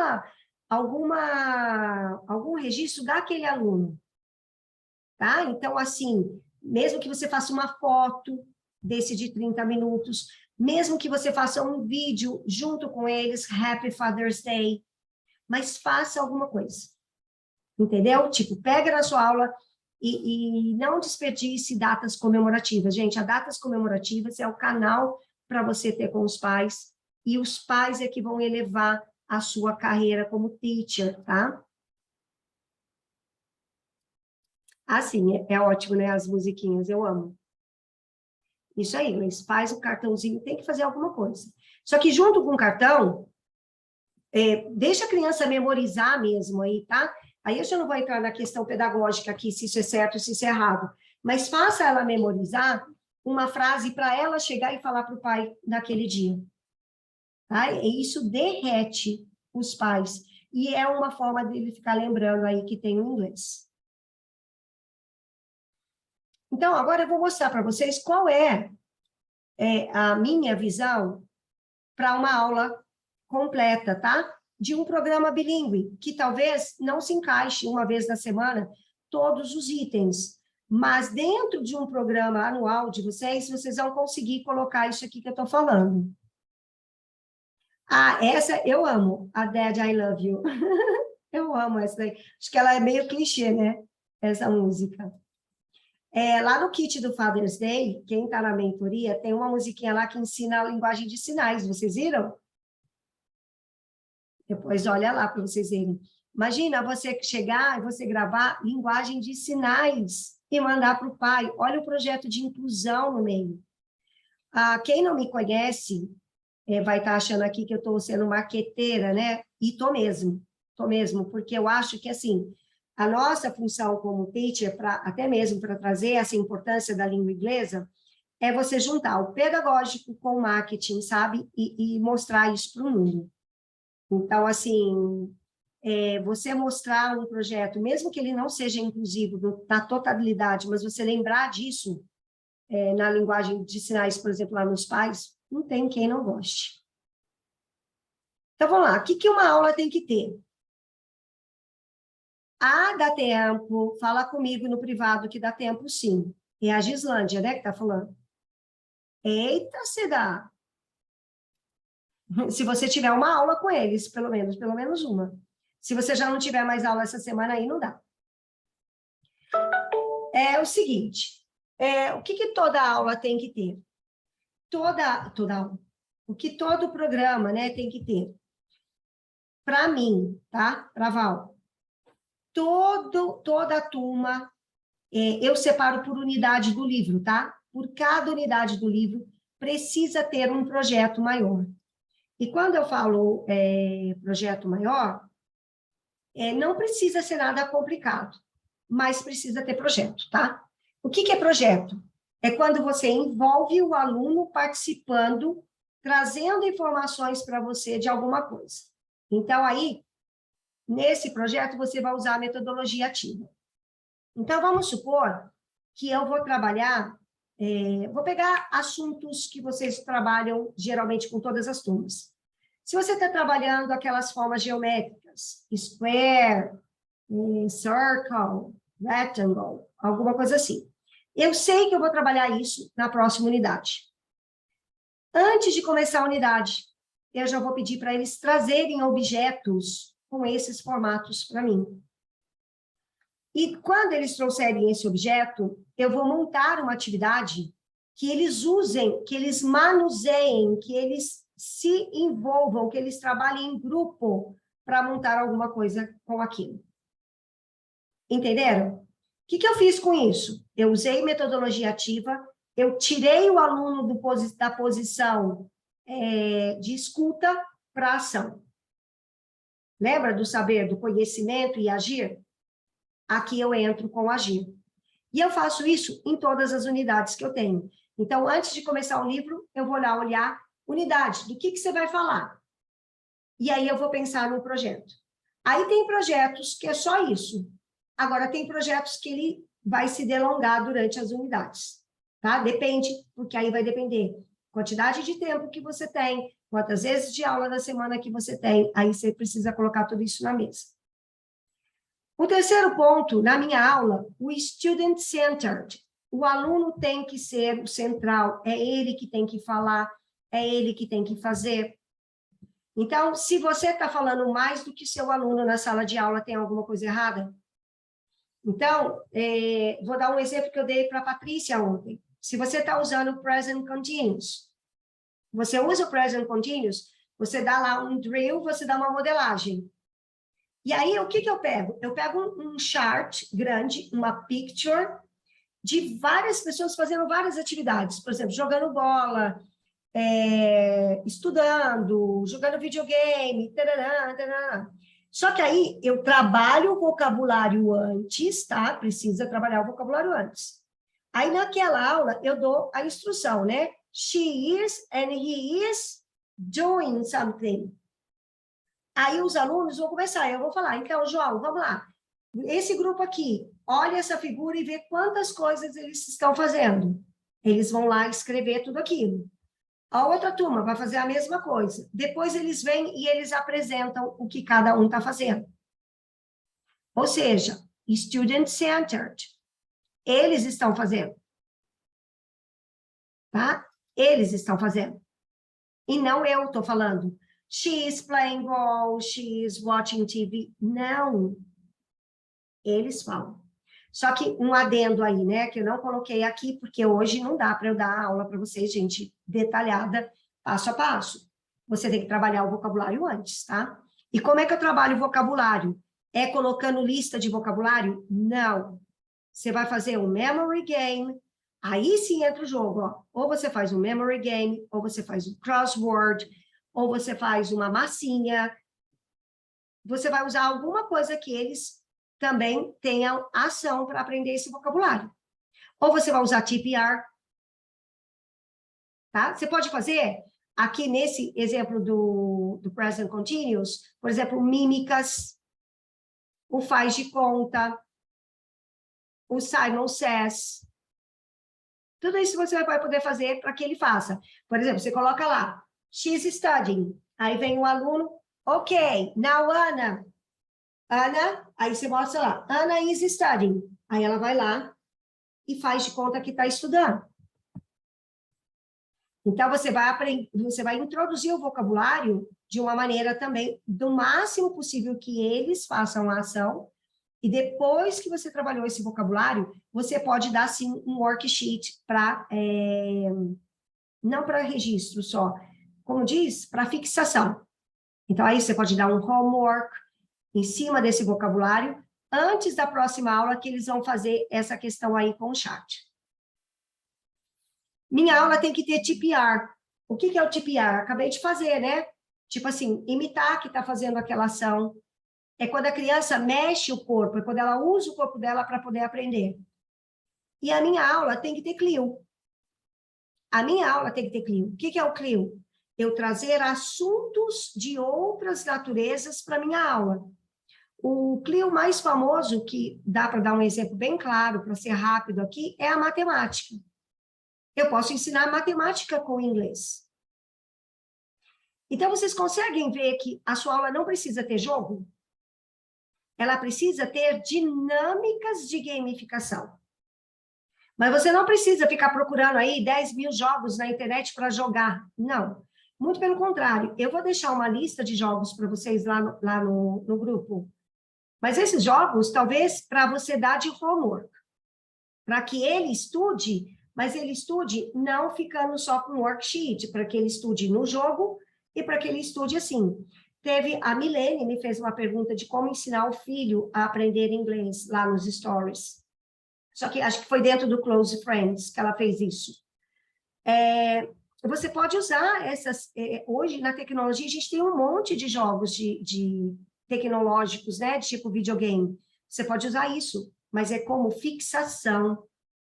registro daquele aluno. Tá? Então, assim, mesmo que você faça uma foto desse de 30 minutos, mesmo que você faça um vídeo junto com eles, Happy Father's Day, mas faça alguma coisa. Entendeu? Tipo, pega na sua aula e não desperdice datas comemorativas. Gente, as datas comemorativas é o canal para você ter com os pais, e os pais é que vão elevar a sua carreira como teacher, tá? Assim, é ótimo, né? As musiquinhas, eu amo. Isso aí, mas faz o cartãozinho, tem que fazer alguma coisa. Só que junto com o cartão, deixa a criança memorizar mesmo aí, tá? Aí eu já não vou entrar na questão pedagógica aqui, se isso é certo, se isso é errado, mas faça ela memorizar uma frase para ela chegar e falar para o pai naquele dia. Tá? E isso derrete os pais. E é uma forma dele ficar lembrando aí que tem o inglês. Então, agora eu vou mostrar para vocês qual é a minha visão para uma aula completa, tá? De um programa bilíngue, que talvez não se encaixe uma vez na semana todos os itens, mas dentro de um programa anual de vocês, vocês vão conseguir colocar isso aqui que eu estou falando. Ah, essa eu amo, a Dad, I Love You. Eu amo essa daí. Acho que ela é meio clichê, né? Essa música. Lá no kit do Father's Day, quem está na mentoria, tem uma musiquinha lá que ensina a linguagem de sinais. Vocês viram? Depois olha lá para vocês verem. Imagina você chegar e você gravar linguagem de sinais e mandar para o pai. Olha o projeto de inclusão no meio. Quem não me conhece vai estar achando aqui que eu estou sendo marqueteira, né? E estou mesmo, porque eu acho que, assim, a nossa função como teacher, até mesmo para trazer essa importância da língua inglesa, é você juntar o pedagógico com o marketing, sabe? E mostrar isso para o mundo. Então, assim, você mostrar um projeto, mesmo que ele não seja inclusivo na totalidade, mas você lembrar disso na linguagem de sinais, por exemplo, lá nos pais, não tem quem não goste. Então, vamos lá. O que uma aula tem que ter? Dá tempo. Fala comigo no privado que dá tempo, sim. É a Gislândia, né, que está falando. Eita, se dá. Se você tiver uma aula com eles, pelo menos uma. Se você já não tiver mais aula essa semana, aí não dá. É o seguinte, o que toda aula tem que ter? Toda aula. O que todo programa, né, tem que ter? Para mim, tá? Para Val. Toda a turma, eu separo por unidade do livro, tá? Por cada unidade do livro, precisa ter um projeto maior. E quando eu falo projeto maior, não precisa ser nada complicado, mas precisa ter projeto, tá? O que é projeto? É quando você envolve o aluno participando, trazendo informações para você de alguma coisa. Então, aí, nesse projeto, você vai usar a metodologia ativa. Então, vamos supor que eu vou trabalhar, vou pegar assuntos que vocês trabalham geralmente com todas as turmas. Se você está trabalhando aquelas formas geométricas, square, circle, rectangle, alguma coisa assim. Eu sei que eu vou trabalhar isso na próxima unidade. Antes de começar a unidade, eu já vou pedir para eles trazerem objetos com esses formatos para mim. E quando eles trouxerem esse objeto, eu vou montar uma atividade que eles usem, que eles manuseiem, que eles se envolvam, que eles trabalhem em grupo para montar alguma coisa com aquilo. Entenderam? O que eu fiz com isso? Eu usei metodologia ativa, eu tirei o aluno da posição de escuta para ação. Lembra do saber, do conhecimento e agir? Aqui eu entro com agir. E eu faço isso em todas as unidades que eu tenho. Então, antes de começar o livro, eu vou lá olhar unidade, do que você vai falar. E aí eu vou pensar no projeto. Aí tem projetos que é só isso. Agora, tem projetos que ele vai se delongar durante as unidades, tá? Depende, porque aí vai depender quantidade de tempo que você tem, quantas vezes de aula da semana que você tem, aí você precisa colocar tudo isso na mesa. O terceiro ponto, na minha aula, o student-centered. O aluno tem que ser o central, é ele que tem que falar, é ele que tem que fazer. Então, se você está falando mais do que seu aluno na sala de aula, tem alguma coisa errada? Então, vou dar um exemplo que eu dei para a Patrícia ontem. Se você está usando o present continuous, você usa o present continuous, você dá lá um drill, você dá uma modelagem. E aí, o que eu pego? Eu pego um chart grande, uma picture, de várias pessoas fazendo várias atividades. Por exemplo, jogando bola, estudando, jogando videogame, tarará, tarará. Só que aí eu trabalho o vocabulário antes, tá? Precisa trabalhar o vocabulário antes. Aí naquela aula eu dou a instrução, né? She is and he is doing something. Aí os alunos vão começar, eu vou falar, então, João, vamos lá. Esse grupo aqui, olha essa figura e vê quantas coisas eles estão fazendo. Eles vão lá escrever tudo aquilo. A outra turma vai fazer a mesma coisa. Depois eles vêm e eles apresentam o que cada um está fazendo. Ou seja, student-centered. Eles estão fazendo. Tá? Eles estão fazendo. E não eu estou falando. She is playing ball, she is watching TV. Não. Eles falam. Só que um adendo aí, né, que eu não coloquei aqui, porque hoje não dá para eu dar aula para vocês, gente, detalhada, passo a passo. Você tem que trabalhar o vocabulário antes, tá? E como é que eu trabalho o vocabulário? É colocando lista de vocabulário? Não. Você vai fazer um memory game, aí sim entra o jogo, ó. Ou você faz um memory game, ou você faz um crossword, ou você faz uma massinha. Você vai usar alguma coisa que eles também tenham ação para aprender esse vocabulário. Ou você vai usar TPR, tá? Você pode fazer, aqui nesse exemplo do present continuous, por exemplo, mímicas, o faz de conta, o Simon Says. Tudo isso você vai poder fazer para que ele faça. Por exemplo, você coloca lá, she's studying. Aí vem o aluno, ok, now Ana, aí você mostra lá, Ana is studying. Aí ela vai lá e faz de conta que está estudando. Então, você vai introduzir o vocabulário de uma maneira também, do máximo possível que eles façam a ação, e depois que você trabalhou esse vocabulário, você pode dar, sim, um worksheet para, não para registro só, como diz, para fixação. Então, aí você pode dar um homework em cima desse vocabulário, antes da próxima aula que eles vão fazer essa questão aí com o chat. Minha aula tem que ter TPR. O que é o TPR? Acabei de fazer, né? Tipo assim, imitar que está fazendo aquela ação. É quando a criança mexe o corpo, é quando ela usa o corpo dela para poder aprender. E a minha aula tem que ter CLIO. A minha aula tem que ter CLIO. O que é o CLIO? Eu trazer assuntos de outras naturezas para minha aula. O CLIO mais famoso, que dá para dar um exemplo bem claro, para ser rápido aqui, é a matemática. Eu posso ensinar matemática com inglês. Então, vocês conseguem ver que a sua aula não precisa ter jogo? Ela precisa ter dinâmicas de gamificação. Mas você não precisa ficar procurando aí 10 mil jogos na internet para jogar. Não. Muito pelo contrário. Eu vou deixar uma lista de jogos para vocês lá no grupo. Mas esses jogos, talvez, para você dar de homework. Para que ele estude, mas ele estude não ficando só com worksheet, para que ele estude no jogo e para que ele estude assim. A Milene me fez uma pergunta de como ensinar o filho a aprender inglês lá nos stories. Só que acho que foi dentro do Close Friends que ela fez isso. Você pode usar essas... hoje, na tecnologia, a gente tem um monte de jogos de tecnológicos, né? De tipo videogame. Você pode usar isso, mas é como fixação.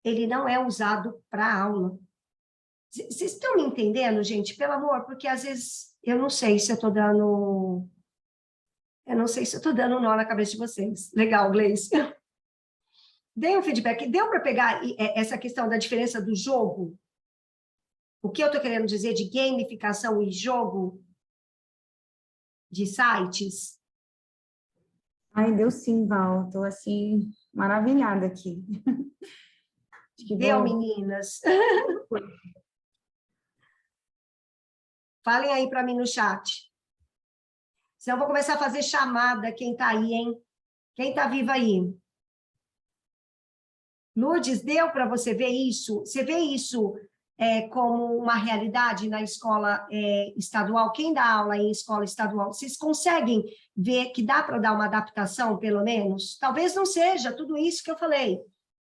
Ele não é usado para aula. Vocês estão me entendendo, gente? Pelo amor, porque às vezes eu não sei se eu estou dando... Eu não sei se eu estou dando nó na cabeça de vocês. Legal, Gleice. Dei um feedback. Deu para pegar essa questão da diferença do jogo? O que eu estou querendo dizer de gamificação e jogo de sites? Ai, deu sim, Val. Estou, assim, maravilhada aqui. Deu, meninas? Falem aí para mim no chat. Senão eu vou começar a fazer chamada, quem está aí, hein? Quem está viva aí? Lourdes, deu para você ver isso? Você vê isso como uma realidade na escola estadual? Quem dá aula em escola estadual? Vocês conseguem ver que dá para dar uma adaptação, pelo menos? Talvez não seja tudo isso que eu falei,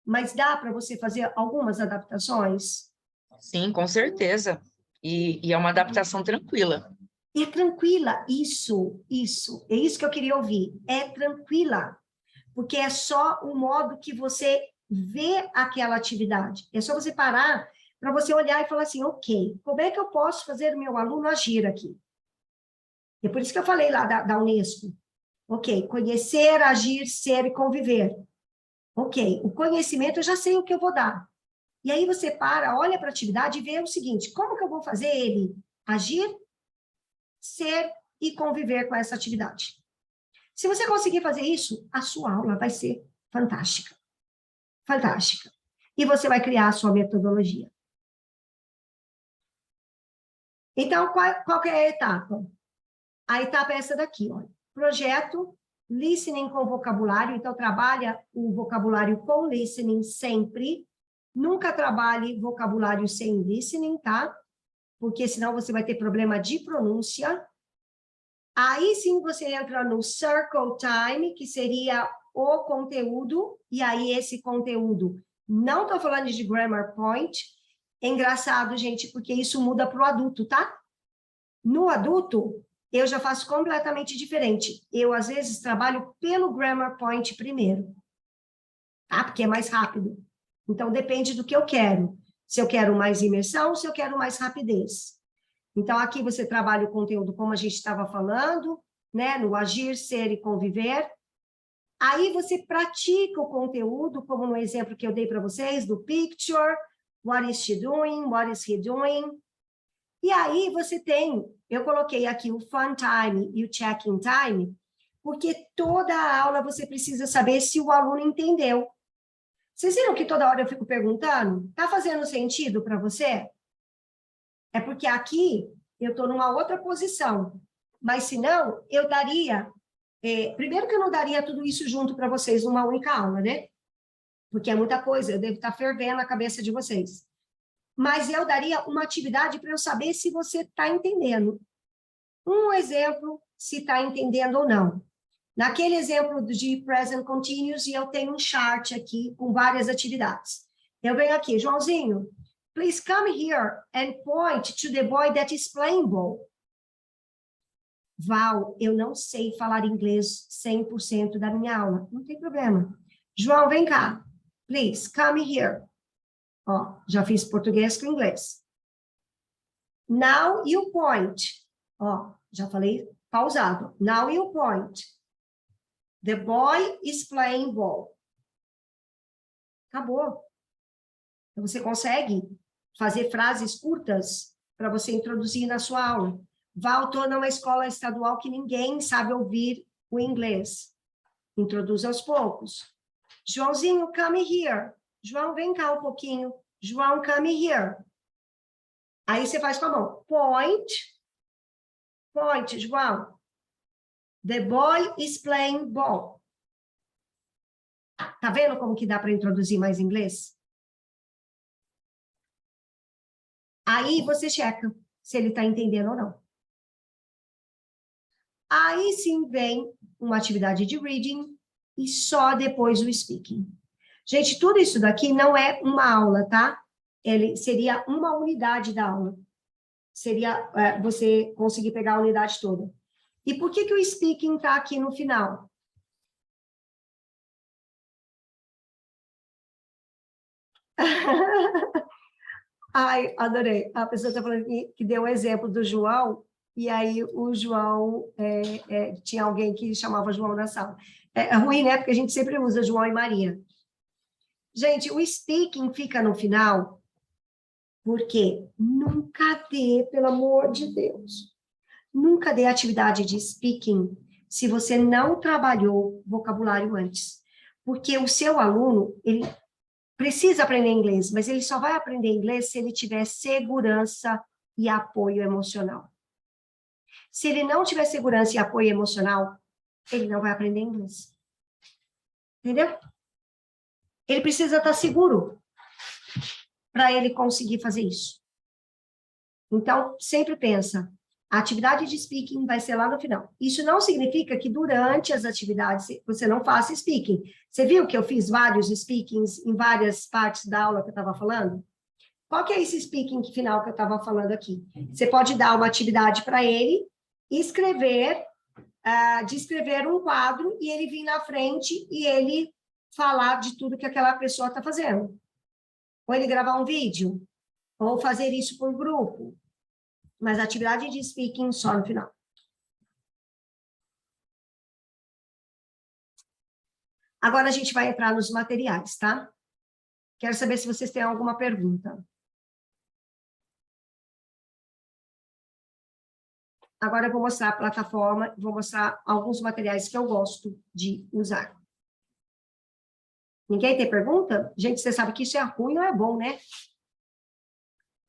mas dá para você fazer algumas adaptações? Sim, com certeza. E é uma adaptação tranquila. É tranquila, isso, é isso que eu queria ouvir, é tranquila, porque é só o modo que você vê aquela atividade, é só você parar para você olhar e falar assim, ok, como é que eu posso fazer o meu aluno agir aqui? É por isso que eu falei lá da Unesco, ok, conhecer, agir, ser e conviver, ok, o conhecimento eu já sei o que eu vou dar, e aí você para, olha para a atividade e vê o seguinte, como que eu vou fazer ele agir, ser e conviver com essa atividade. Se você conseguir fazer isso, a sua aula vai ser fantástica. Fantástica. E você vai criar a sua metodologia. Então, qual que é a etapa? A etapa é essa daqui, olha. Projeto, listening com vocabulário. Então, trabalha o vocabulário com listening sempre. Nunca trabalhe vocabulário sem listening, tá? Porque senão você vai ter problema de pronúncia. Aí sim você entra no Circle Time, que seria o conteúdo, e aí esse conteúdo, não estou falando de Grammar Point, é engraçado, gente, porque isso muda para o adulto, tá? No adulto, eu já faço completamente diferente. Eu, às vezes, trabalho pelo Grammar Point primeiro, tá? Porque é mais rápido. Então, depende do que eu quero. Se eu quero mais imersão, se eu quero mais rapidez. Então, aqui você trabalha o conteúdo como a gente estava falando, né? No agir, ser e conviver. Aí você pratica o conteúdo, como no exemplo que eu dei para vocês, do picture, what is she doing, what is he doing. E aí você tem, eu coloquei aqui o fun time e o check-in time, porque toda a aula você precisa saber se o aluno entendeu. Vocês viram que toda hora eu fico perguntando? Tá fazendo sentido para você? É porque aqui eu estou numa outra posição. Mas, se não, eu daria... primeiro que eu não daria tudo isso junto para vocês numa única aula, né? Porque é muita coisa, eu devo estar fervendo a cabeça de vocês. Mas eu daria uma atividade para eu saber se você está entendendo. Um exemplo, se está entendendo ou não. Naquele exemplo de present continuous, eu tenho um chart aqui com várias atividades. Eu venho aqui, Joãozinho, please come here and point to the boy that is playing ball. Val, eu não sei falar inglês 100% da minha aula. Não tem problema. João, vem cá. Please, come here. Ó, já fiz português com inglês. Now you point. Ó, já falei pausado. Now you point. The boy is playing ball. Acabou. Então, você consegue fazer frases curtas para você introduzir na sua aula. Val, estou numa escola estadual que ninguém sabe ouvir o inglês. Introduz aos poucos. Joãozinho, come here. João, vem cá um pouquinho. João, come here. Aí você faz com a mão. Point. Point, João. The boy is playing ball. Tá vendo como que dá para introduzir mais inglês? Aí você checa se ele está entendendo ou não. Aí sim vem uma atividade de reading e só depois o speaking. Gente, tudo isso daqui não é uma aula, tá? Ele seria uma unidade da aula. Seria você conseguir pegar a unidade toda. E por que o speaking está aqui no final? Ai, adorei. A pessoa está falando que deu um exemplo do João, e aí o João, tinha alguém que chamava João na sala. É ruim, né? Porque a gente sempre usa João e Maria. Gente, o speaking fica no final, porque nunca dê, pelo amor de Deus, nunca dê atividade de speaking se você não trabalhou vocabulário antes. Porque o seu aluno, ele precisa aprender inglês, mas ele só vai aprender inglês se ele tiver segurança e apoio emocional. Se ele não tiver segurança e apoio emocional, ele não vai aprender inglês. Entendeu? Ele precisa estar seguro para ele conseguir fazer isso. Então, sempre pensa, a atividade de speaking vai ser lá no final. Isso não significa que durante as atividades você não faça speaking. Você viu que eu fiz vários speakings em várias partes da aula que eu estava falando? Qual que é esse speaking final que eu estava falando aqui? Você pode dar uma atividade para ele escrever, descrever um quadro e ele vir na frente e ele falar de tudo que aquela pessoa está fazendo. Ou ele gravar um vídeo, ou fazer isso por grupo. Mas atividade de speaking só no final. Agora a gente vai entrar nos materiais, tá? Quero saber se vocês têm alguma pergunta. Agora eu vou mostrar a plataforma, vou mostrar alguns materiais que eu gosto de usar. Ninguém tem pergunta? Gente, você sabe que isso é ruim ou é bom, né?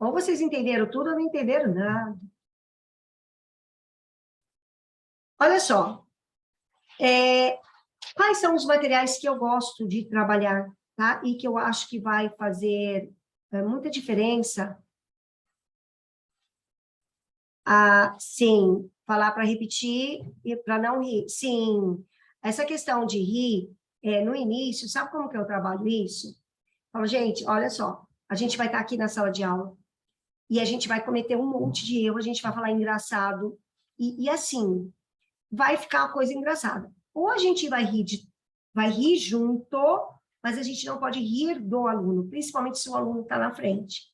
Ou vocês entenderam tudo ou não entenderam nada. Olha só. Quais são os materiais que eu gosto de trabalhar, tá? E que eu acho que vai fazer muita diferença. Sim, falar para repetir e para não rir. Sim, essa questão de rir, no início, sabe como que eu trabalho isso? Falo, gente, olha só, a gente vai estar aqui na sala de aula e a gente vai cometer um monte de erro, a gente vai falar engraçado e assim, vai ficar uma coisa engraçada. Ou a gente vai rir junto, mas a gente não pode rir do aluno, principalmente se o aluno está na frente.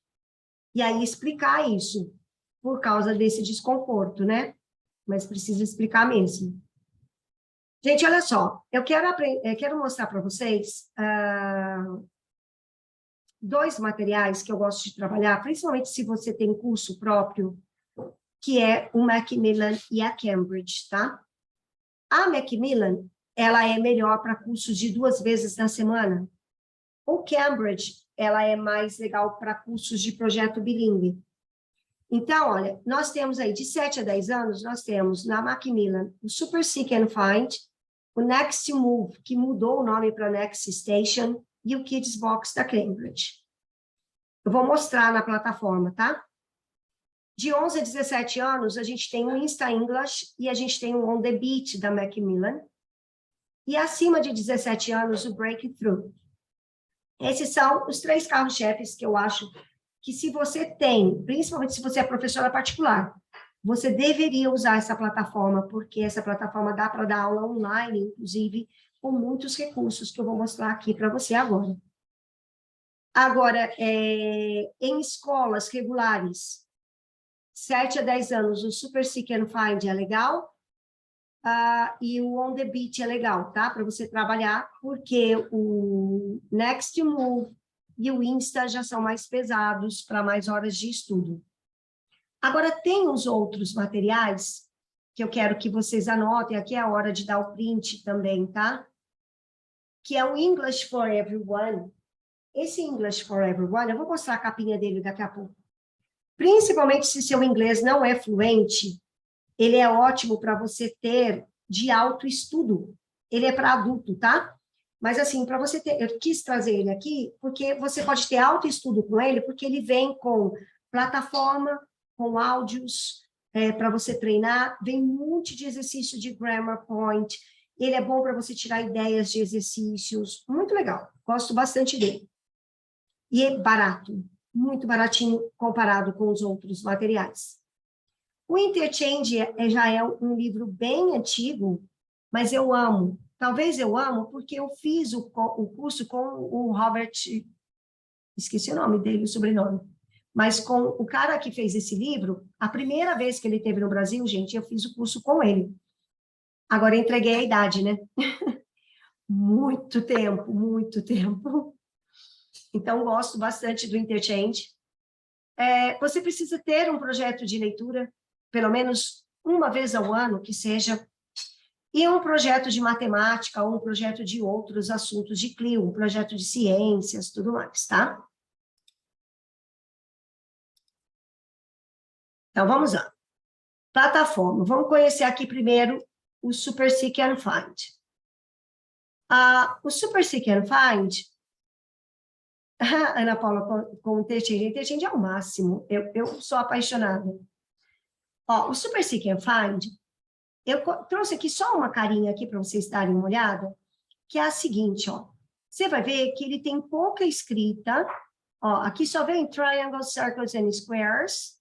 E aí explicar isso, por causa desse desconforto, né? Mas precisa explicar mesmo. Gente, olha só, eu quero mostrar para vocês dois materiais que eu gosto de trabalhar, principalmente se você tem curso próprio, que é o Macmillan e a Cambridge, tá? A Macmillan, ela é melhor para cursos de 2 vezes na semana. O Cambridge, ela é mais legal para cursos de projeto bilíngue. Então, olha, nós temos aí, de 7 a 10 anos, nós temos na Macmillan o Super Seek and Find, o Next Move, que mudou o nome para Next Station, e o Kids Box da Cambridge. Eu vou mostrar na plataforma, tá? De 11 a 17 anos, a gente tem o Insta English e a gente tem o On The Beat da Macmillan. E acima de 17 anos, o Breakthrough. Esses são os 3 carros-chefes que eu acho que se você tem, principalmente se você é professora particular, você deveria usar essa plataforma, porque essa plataforma dá para dar aula online, inclusive, com muitos recursos que eu vou mostrar aqui para você agora. Agora, em escolas regulares, 7 a 10 anos, o Super Seek and Find é legal, e o On The Beat é legal, tá? Para você trabalhar, porque o Next Move e o Insta já são mais pesados para mais horas de estudo. Agora, tem os outros materiais que eu quero que vocês anotem, aqui é a hora de dar o print também, tá? Que é o English for Everyone. Esse English for Everyone, eu vou mostrar a capinha dele daqui a pouco. Principalmente se seu inglês não é fluente, ele é ótimo para você ter de autoestudo. Ele é para adulto, tá? Mas, assim, para você ter... Eu quis trazer ele aqui porque você pode ter autoestudo com ele, porque ele vem com plataforma, com áudios, para você treinar, vem um monte de exercício de grammar point, ele é bom para você tirar ideias de exercícios, muito legal, gosto bastante dele. E é barato, muito baratinho comparado com os outros materiais. O Interchange já é um livro bem antigo, mas eu amo. Talvez eu amo porque eu fiz o curso com o Robert, esqueci o nome dele, o sobrenome, mas com o cara que fez esse livro, a primeira vez que ele esteve no Brasil, gente, eu fiz o curso com ele. Agora eu entreguei a idade, né? Muito tempo, muito tempo. Então, gosto bastante do Interchange. Você precisa ter um projeto de leitura, pelo menos uma vez ao ano, que seja, e um projeto de matemática, ou um projeto de outros assuntos de CLIO, um projeto de ciências, tudo mais, tá? Então, vamos lá. Plataforma. Vamos conhecer aqui primeiro o Super Seek and Find. O Super Seek and Find, Ana Paula, com o Interchange. Interchange é o máximo. Eu sou apaixonada. O Super Seek and Find, eu trouxe aqui só uma carinha aqui para vocês darem uma olhada, que é a seguinte, ó. Você vai ver que ele tem pouca escrita. Aqui só vem triangles, circles and squares.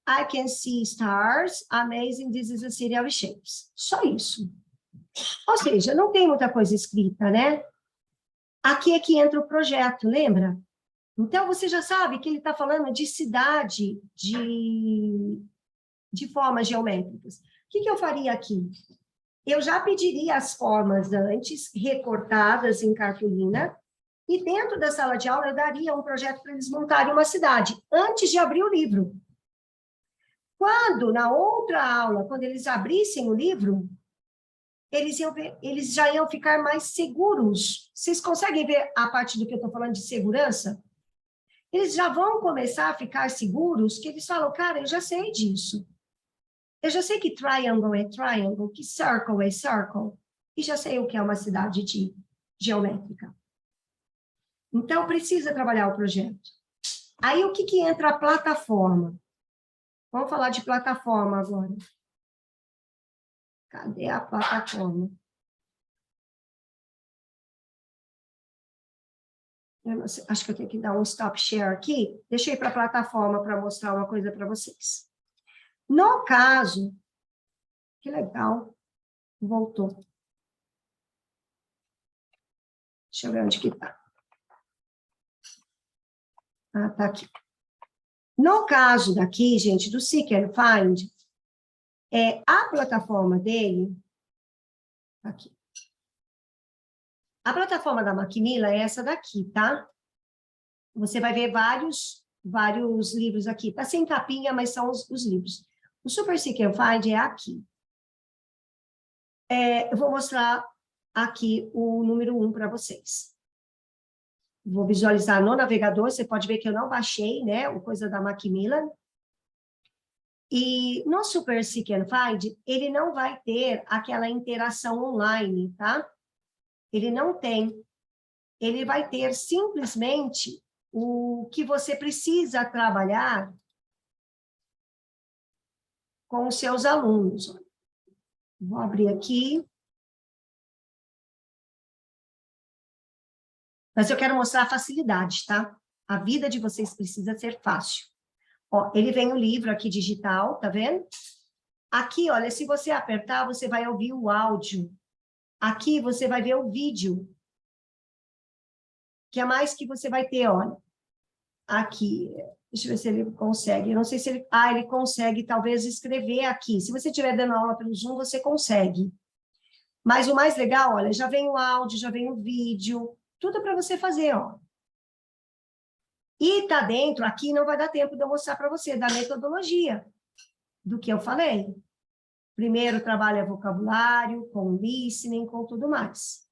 I can see stars, amazing, this is a city of shapes. Só isso. Ou seja, não tem muita coisa escrita, né? Aqui é que entra o projeto, lembra? Então, você já sabe que ele está falando de cidade, de formas geométricas. O que eu faria aqui? Eu já pediria as formas antes, recortadas em cartolina, e dentro da sala de aula eu daria um projeto para eles montarem uma cidade, antes de abrir o livro. Quando, na outra aula, quando eles abrissem o livro, eles já iam ficar mais seguros. Vocês conseguem ver a parte do que eu estou falando de segurança? Eles já vão começar a ficar seguros, que eles falam, cara, eu já sei disso. Eu já sei que triangle é triangle, que circle é circle, e já sei o que é uma cidade geométrica. Então, precisa trabalhar o projeto. Aí, o que entra a plataforma? Vamos falar de plataforma agora. Cadê a plataforma? Acho que eu tenho que dar um stop share aqui. Deixei para a plataforma para mostrar uma coisa para vocês. No caso, que legal, voltou. Deixa eu ver onde que está. Ah, tá aqui. No caso daqui, gente, do Seek and Find, a plataforma dele, tá aqui. A plataforma da Macmillan é essa daqui, tá? Você vai ver vários livros aqui. Tá sem capinha, mas são os livros. O Super Seek and Find é aqui. Eu vou mostrar aqui o número 1 para vocês. Vou visualizar no navegador, você pode ver que eu não baixei, né, o coisa da Macmillan. E no Super Seek and Find, ele não vai ter aquela interação online, tá? Ele não tem. Ele vai ter simplesmente o que você precisa trabalhar com os seus alunos. Vou abrir aqui. Mas eu quero mostrar a facilidade, tá? A vida de vocês precisa ser fácil. Ó, ele vem o livro aqui digital, tá vendo? Aqui, olha, se você apertar, você vai ouvir o áudio. Aqui você vai ver o vídeo. Que é mais que você vai ter, olha. Aqui, deixa eu ver se ele consegue. Eu não sei se ele... Ah, ele consegue talvez escrever aqui. Se você estiver dando aula pelo Zoom, você consegue. Mas o mais legal, olha, já vem o áudio, já vem o vídeo... Tudo para você fazer, ó. E tá dentro, aqui não vai dar tempo de eu mostrar para você, da metodologia, do que eu falei. Primeiro trabalha vocabulário, com listening, com tudo mais.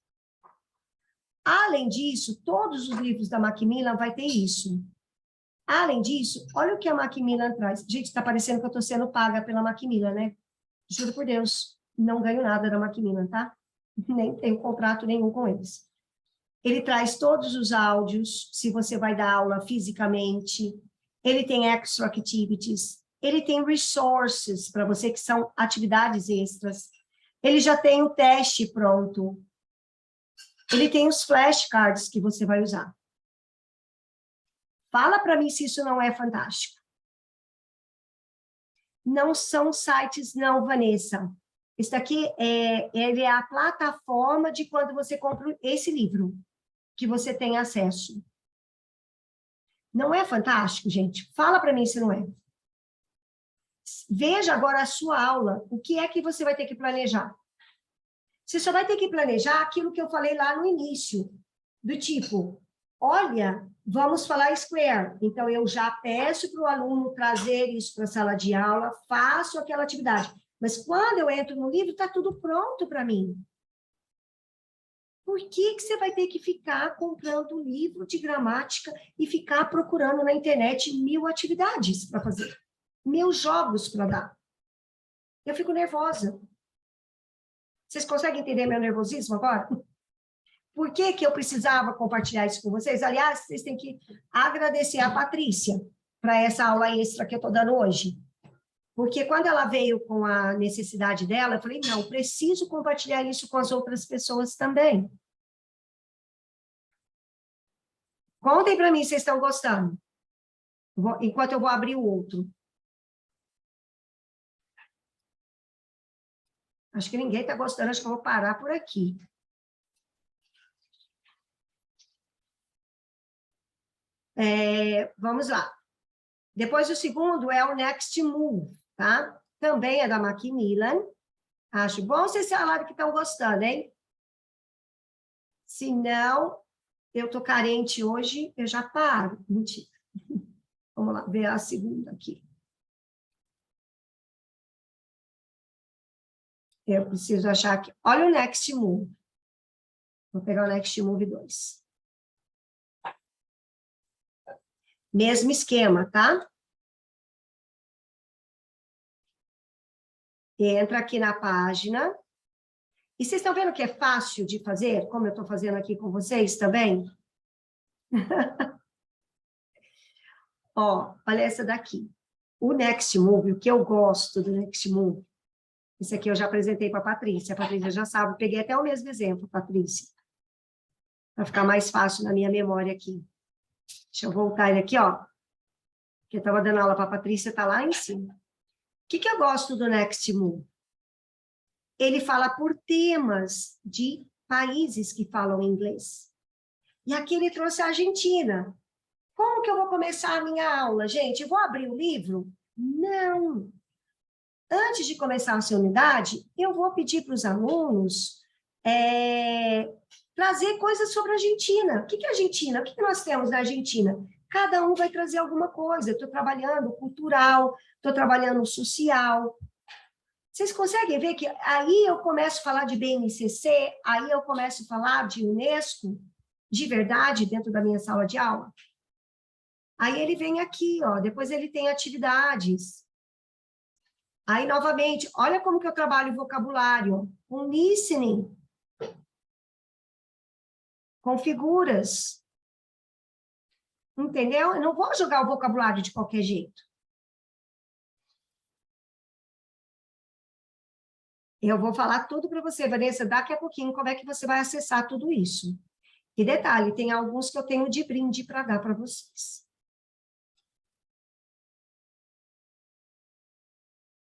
Além disso, todos os livros da Macmillan vai ter isso. Além disso, olha o que a Macmillan traz. Gente, tá parecendo que eu tô sendo paga pela Macmillan, né? Juro por Deus, não ganho nada da Macmillan, tá? Nem tenho contrato nenhum com eles. Ele traz todos os áudios, se você vai dar aula fisicamente. Ele tem extra activities. Ele tem resources para você, que são atividades extras. Ele já tem o teste pronto. Ele tem os flashcards que você vai usar. Fala para mim se isso não é fantástico. Não são sites, não, Vanessa. Esse daqui ele é a plataforma de quando você compra esse livro, que você tem acesso. Não é fantástico, gente? Fala para mim se não é. Veja agora a sua aula. O que é que você vai ter que planejar? Você só vai ter que planejar aquilo que eu falei lá no início. Do tipo, olha, vamos falar square. Então, eu já peço para o aluno trazer isso para a sala de aula, faço aquela atividade. Mas quando eu entro no livro, está tudo pronto para mim. Por que você vai ter que ficar comprando livro de gramática e ficar procurando na internet 1000 atividades para fazer? 1000 jogos para dar? Eu fico nervosa. Vocês conseguem entender meu nervosismo agora? Por que eu precisava compartilhar isso com vocês? Aliás, vocês têm que agradecer a Patrícia para essa aula extra que eu estou dando hoje. Porque quando ela veio com a necessidade dela, eu falei, não, preciso compartilhar isso com as outras pessoas também. Contem para mim se vocês estão gostando, enquanto eu vou abrir o outro. Acho que ninguém está gostando, acho que eu vou parar por aqui. Vamos lá. Depois o segundo é o Next Move, tá? Também é da Macmillan. Acho bom vocês falarem que estão gostando, hein? Se não, eu tô carente hoje, eu já paro. Mentira. Vamos lá, ver a segunda aqui. Eu preciso achar aqui. Olha o Next Move. Vou pegar o Next Move 2. Mesmo esquema, tá? Entra aqui na página. E vocês estão vendo que é fácil de fazer, como eu estou fazendo aqui com vocês também? Ó, olha essa daqui. O Next Move, o que eu gosto do Next Move, esse aqui eu já apresentei para a Patrícia já sabe, peguei até o mesmo exemplo, Patrícia, para ficar mais fácil na minha memória aqui. Deixa eu voltar ele aqui, ó, que eu estava dando aula para a Patrícia, está lá em cima. O que eu gosto do Next Move? Ele fala por temas de países que falam inglês. E aqui ele trouxe a Argentina. Como que eu vou começar a minha aula, gente? Eu vou abrir o livro? Não. Antes de começar a sua unidade, eu vou pedir para os alunos trazer coisas sobre a Argentina. O que é a Argentina? O que nós temos na Argentina? Cada um vai trazer alguma coisa. Eu estou trabalhando cultural, estou trabalhando social. Vocês conseguem ver que aí eu começo a falar de BNCC, aí eu começo a falar de Unesco, de verdade, dentro da minha sala de aula? Aí ele vem aqui, ó, depois ele tem atividades. Aí, novamente, olha como que eu trabalho vocabulário, com listening, com figuras. Entendeu? Eu não vou jogar o vocabulário de qualquer jeito. Eu vou falar tudo para você, Vanessa, daqui a pouquinho, como é que você vai acessar tudo isso. E detalhe, tem alguns que eu tenho de brinde para dar para vocês.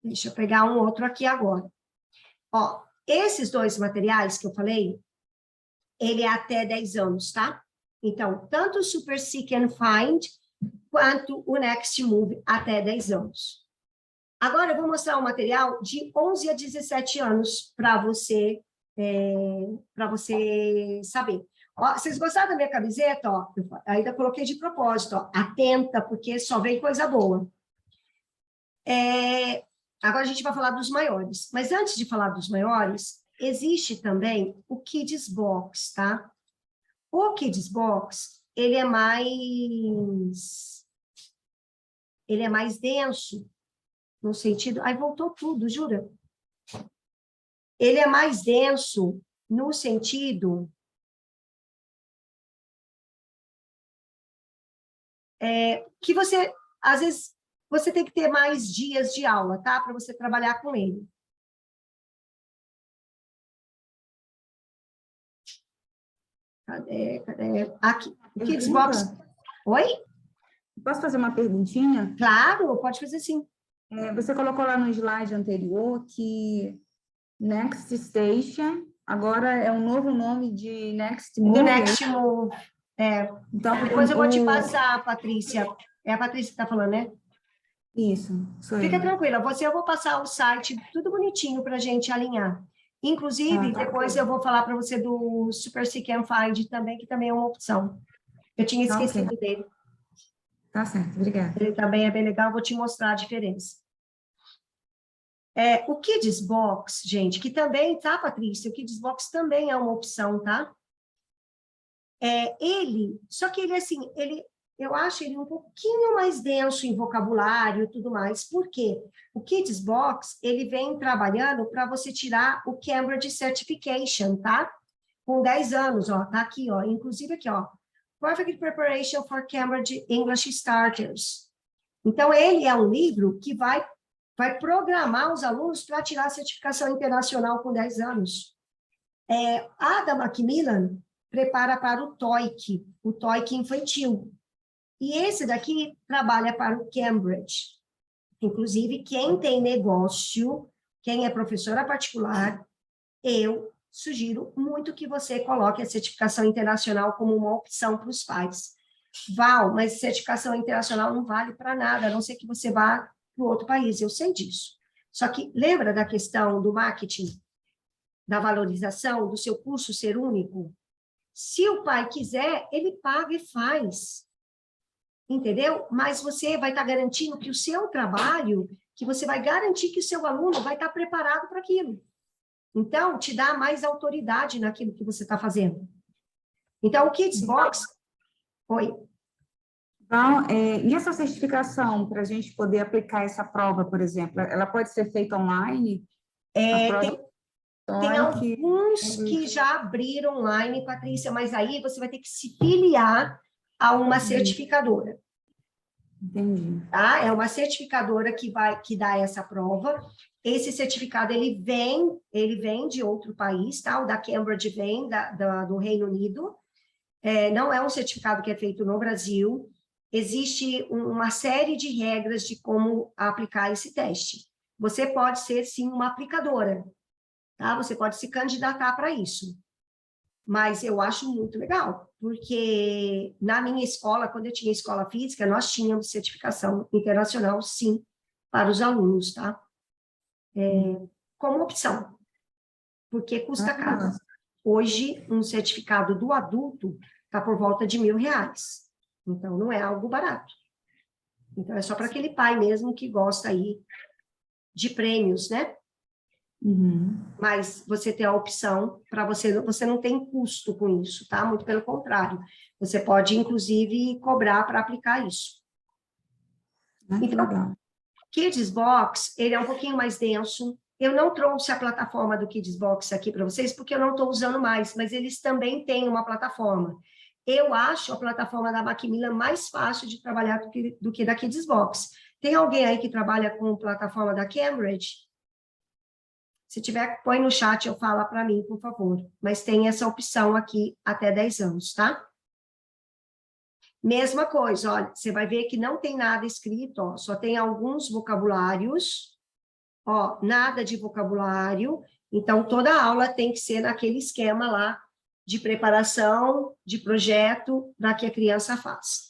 Deixa eu pegar um outro aqui agora. Ó, esses dois materiais que eu falei, ele é até 10 anos, tá? Então, tanto o Super Seek and Find, quanto o Next Move, até 10 anos. Agora, eu vou mostrar um material de 11 a 17 anos para você saber. Ó, vocês gostaram da minha camiseta? Ó, eu ainda coloquei de propósito, ó, atenta, porque só vem coisa boa. Agora a gente vai falar dos maiores. Mas antes de falar dos maiores, existe também o Kids Box, tá? O Kids Box, ele é mais denso, no sentido... Aí voltou tudo, jura? Ele é mais denso no sentido... que você, às vezes, você tem que ter mais dias de aula, tá? Para você trabalhar com ele. Cadê? Aqui. O Kids Box. Oi? Posso fazer uma perguntinha? Claro, pode fazer sim. Você colocou lá no slide anterior que Next Station agora é um novo nome de Next Move. Do Next Move. Então, depois eu vou te passar, Patrícia. É a Patrícia que está falando, né? Isso, sou Fica eu. tranquila, eu vou passar o site tudo bonitinho para a gente alinhar. Inclusive, depois eu vou falar para você do Super Seek and Find também, que também é uma opção. Eu tinha esquecido dele. Tá certo, obrigada. Ele também é bem legal, vou te mostrar a diferença. O Kids Box, gente, que também, tá, Patrícia? O Kids Box também é uma opção, tá? Só que ele, assim, eu acho ele um pouquinho mais denso em vocabulário e tudo mais. Por quê? O Kids Box, ele vem trabalhando para você tirar o Cambridge Certification, tá? Com 10 anos, ó, tá aqui, ó. Inclusive aqui, ó. Perfect Preparation for Cambridge English Starters. Então, ele é um livro que vai programar os alunos para tirar a certificação internacional com 10 anos. A da Macmillan prepara para o TOEIC infantil. E esse daqui trabalha para o Cambridge. Inclusive, quem tem negócio Quem é professora particular, eu sugiro muito que você coloque a certificação internacional como uma opção para os pais. Val, mas certificação internacional não vale para nada, a não ser que você vá para outro país, eu sei disso. Só que lembra da questão do marketing, da valorização, do seu curso ser único? Se o pai quiser, ele paga e faz. Entendeu? Mas você vai estar garantindo que o seu trabalho, que você vai garantir que o seu aluno vai estar preparado para aquilo. Então, te dá mais autoridade naquilo que você está fazendo. Então, o Kids Box... Oi. Então, e essa certificação, para a gente poder aplicar essa prova, por exemplo, ela pode ser feita online? Tem alguns que já abriram online, Patrícia, mas aí você vai ter que se filiar a uma certificadora. Entendi. Tá? É uma certificadora que dá essa prova. Esse certificado, ele vem de outro país, tá? O da Cambridge vem do Reino Unido. Não é um certificado que é feito no Brasil. Existe uma série de regras de como aplicar esse teste. Você pode ser, sim, uma aplicadora, tá? Você pode se candidatar para isso. Mas eu acho muito legal, porque na minha escola, quando eu tinha escola física, nós tínhamos certificação internacional, sim, para os alunos, tá? Como opção, porque custa caro. Hoje, um certificado do adulto está por volta de R$1.000. Então, não é algo barato. Então, é só para aquele pai mesmo que gosta aí de prêmios, né? Uhum. Mas você tem a opção para você não tem custo com isso, tá? Muito pelo contrário. Você pode, inclusive, cobrar para aplicar isso. Então, Legal. Kids Box, ele é um pouquinho mais denso. Eu não trouxe a plataforma do Kids Box aqui para vocês, porque eu não estou usando mais, mas eles também têm uma plataforma. Eu acho a plataforma da Macmillan mais fácil de trabalhar do que da Kids Box. Tem alguém aí que trabalha com plataforma da Cambridge? Se tiver, põe no chat, eu falo para mim, por favor. Mas tem essa opção aqui até 10 anos, tá? Mesma coisa, olha, você vai ver que não tem nada escrito, ó, só tem alguns vocabulários, ó, nada de vocabulário. Então, toda aula tem que ser naquele esquema lá de preparação, de projeto, para que a criança faça.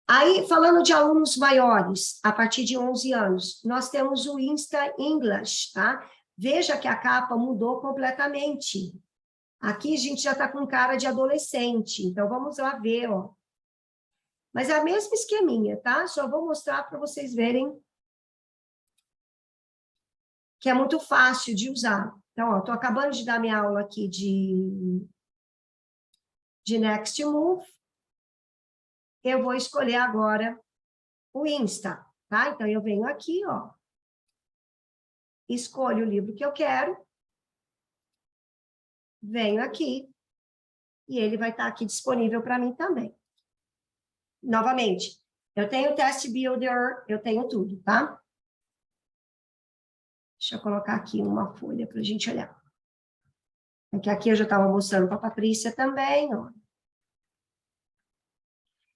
Aí, falando de alunos maiores, a partir de 11 anos, nós temos o Insta English, tá? Veja que a capa mudou completamente. Aqui a gente já está com cara de adolescente, então vamos lá ver, ó. Mas é a mesma esqueminha, tá? Só vou mostrar para vocês verem que é muito fácil de usar. Então, ó, estou acabando de dar minha aula aqui de Next Move. Eu vou escolher agora o Insta, tá? Então, eu venho aqui, ó. Escolho o livro que eu quero. Venho aqui. E ele vai estar aqui disponível para mim também. Novamente, eu tenho o Test Builder, eu tenho tudo, tá? Deixa eu colocar aqui uma folha para a gente olhar. Aqui eu já estava mostrando para a Patrícia também, ó.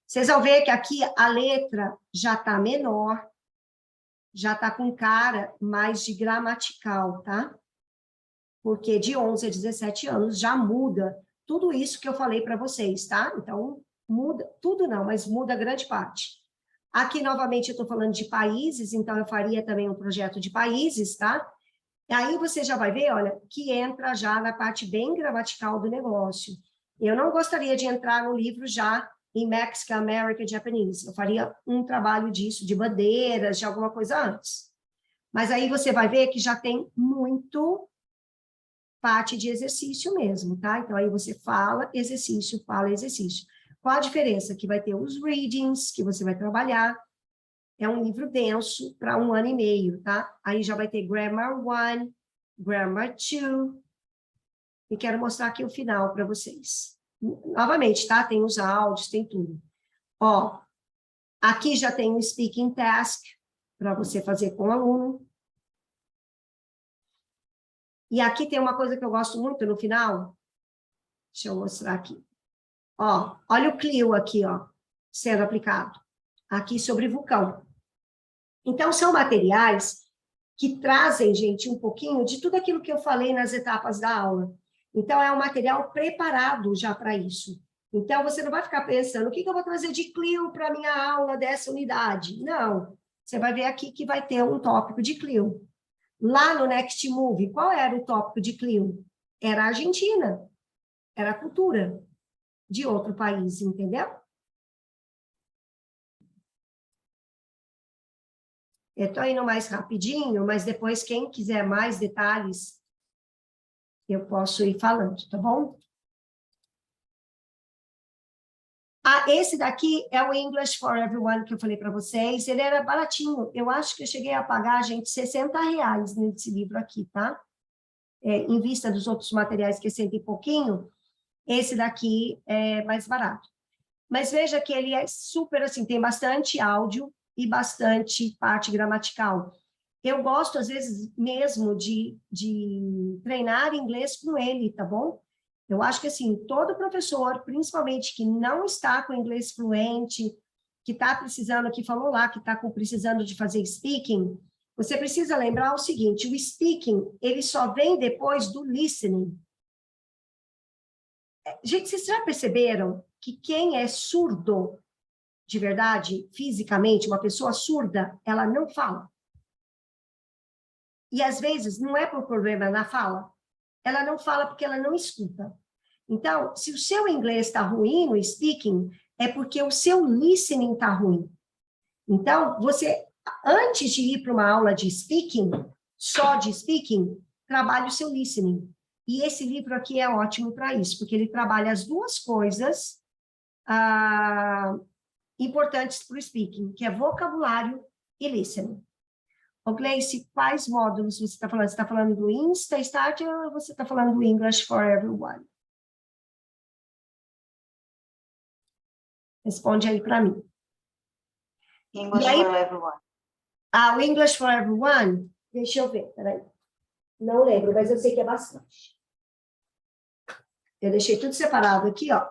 Vocês vão ver que aqui a letra já está menor, já está com cara mais de gramatical, tá? Porque de 11 a 17 anos já muda tudo isso que eu falei para vocês, tá? Então, muda, tudo não, mas muda grande parte. Aqui, novamente, eu estou falando de países, então eu faria também um projeto de países, tá? E aí você já vai ver, olha, que entra já na parte bem gramatical do negócio. Eu não gostaria de entrar no livro já em Mexican, American, Japanese. Eu faria um trabalho disso, de bandeiras, de alguma coisa antes. Mas aí você vai ver que já tem muito parte de exercício mesmo, tá? Então, aí você fala exercício. Qual a diferença? Que vai ter os readings, que você vai trabalhar. É um livro denso para 1 ano e meio, tá? Aí já vai ter Grammar 1, Grammar 2. E quero mostrar aqui o final para vocês. Novamente, tá? Tem os áudios, tem tudo. Ó, aqui já tem o Speaking Task para você fazer com o aluno. E aqui tem uma coisa que eu gosto muito no final. Deixa eu mostrar aqui. Ó, olha o Clio aqui, ó, sendo aplicado. Aqui sobre vulcão. Então, são materiais que trazem, gente, um pouquinho de tudo aquilo que eu falei nas etapas da aula. Então, é um material preparado já para isso. Então, você não vai ficar pensando, o que eu vou trazer de Clio para a minha aula dessa unidade? Não. Você vai ver aqui que vai ter um tópico de Clio. Lá no Next Move, qual era o tópico de Clio? Era a Argentina. Era a cultura de outro país, entendeu? Eu estou indo mais rapidinho, mas depois, quem quiser mais detalhes, eu posso ir falando, tá bom? Ah, esse daqui é o English for Everyone que eu falei para vocês. Ele era baratinho. Eu acho que eu cheguei a pagar, gente, R$60 nesse livro aqui, tá? Em vista dos outros materiais que é cento e pouquinho, esse daqui é mais barato. Mas veja que ele é super, assim, tem bastante áudio e bastante parte gramatical. Eu gosto, às vezes, mesmo de treinar inglês com ele, tá bom? Eu acho que, assim, todo professor, principalmente que não está com inglês fluente, que está precisando, que falou lá, que está precisando de fazer speaking, você precisa lembrar o seguinte, o speaking, ele só vem depois do listening. Gente, vocês já perceberam que quem é surdo, de verdade, fisicamente, uma pessoa surda, ela não fala? E, às vezes, não é por problema na fala. Ela não fala porque ela não escuta. Então, se o seu inglês está ruim no speaking, é porque o seu listening está ruim. Então, você, antes de ir para uma aula de speaking, só de speaking, trabalhe o seu listening. E esse livro aqui é ótimo para isso, porque ele trabalha as duas coisas importantes para o speaking, que é vocabulário e listening. Ô, Gleice, quais módulos você está falando? Você está falando do Insta Start ou você está falando do English for Everyone? Responde aí para mim. English for Everyone. O English for Everyone, deixa eu ver, peraí. Não lembro, mas eu sei que é bastante. Eu deixei tudo separado aqui, ó.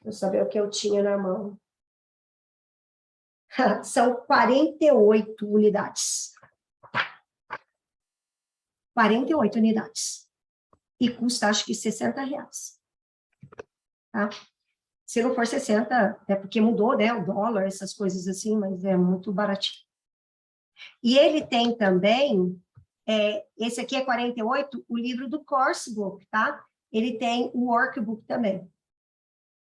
Para saber o que eu tinha na mão. São 48 unidades. 48 unidades. E custa, acho que, R$60. Tá? Se não for 60, é porque mudou, né? O dólar, essas coisas assim, mas é muito baratinho. E ele tem também, esse aqui é 48, o livro do Course Book, tá? Ele tem o Workbook também.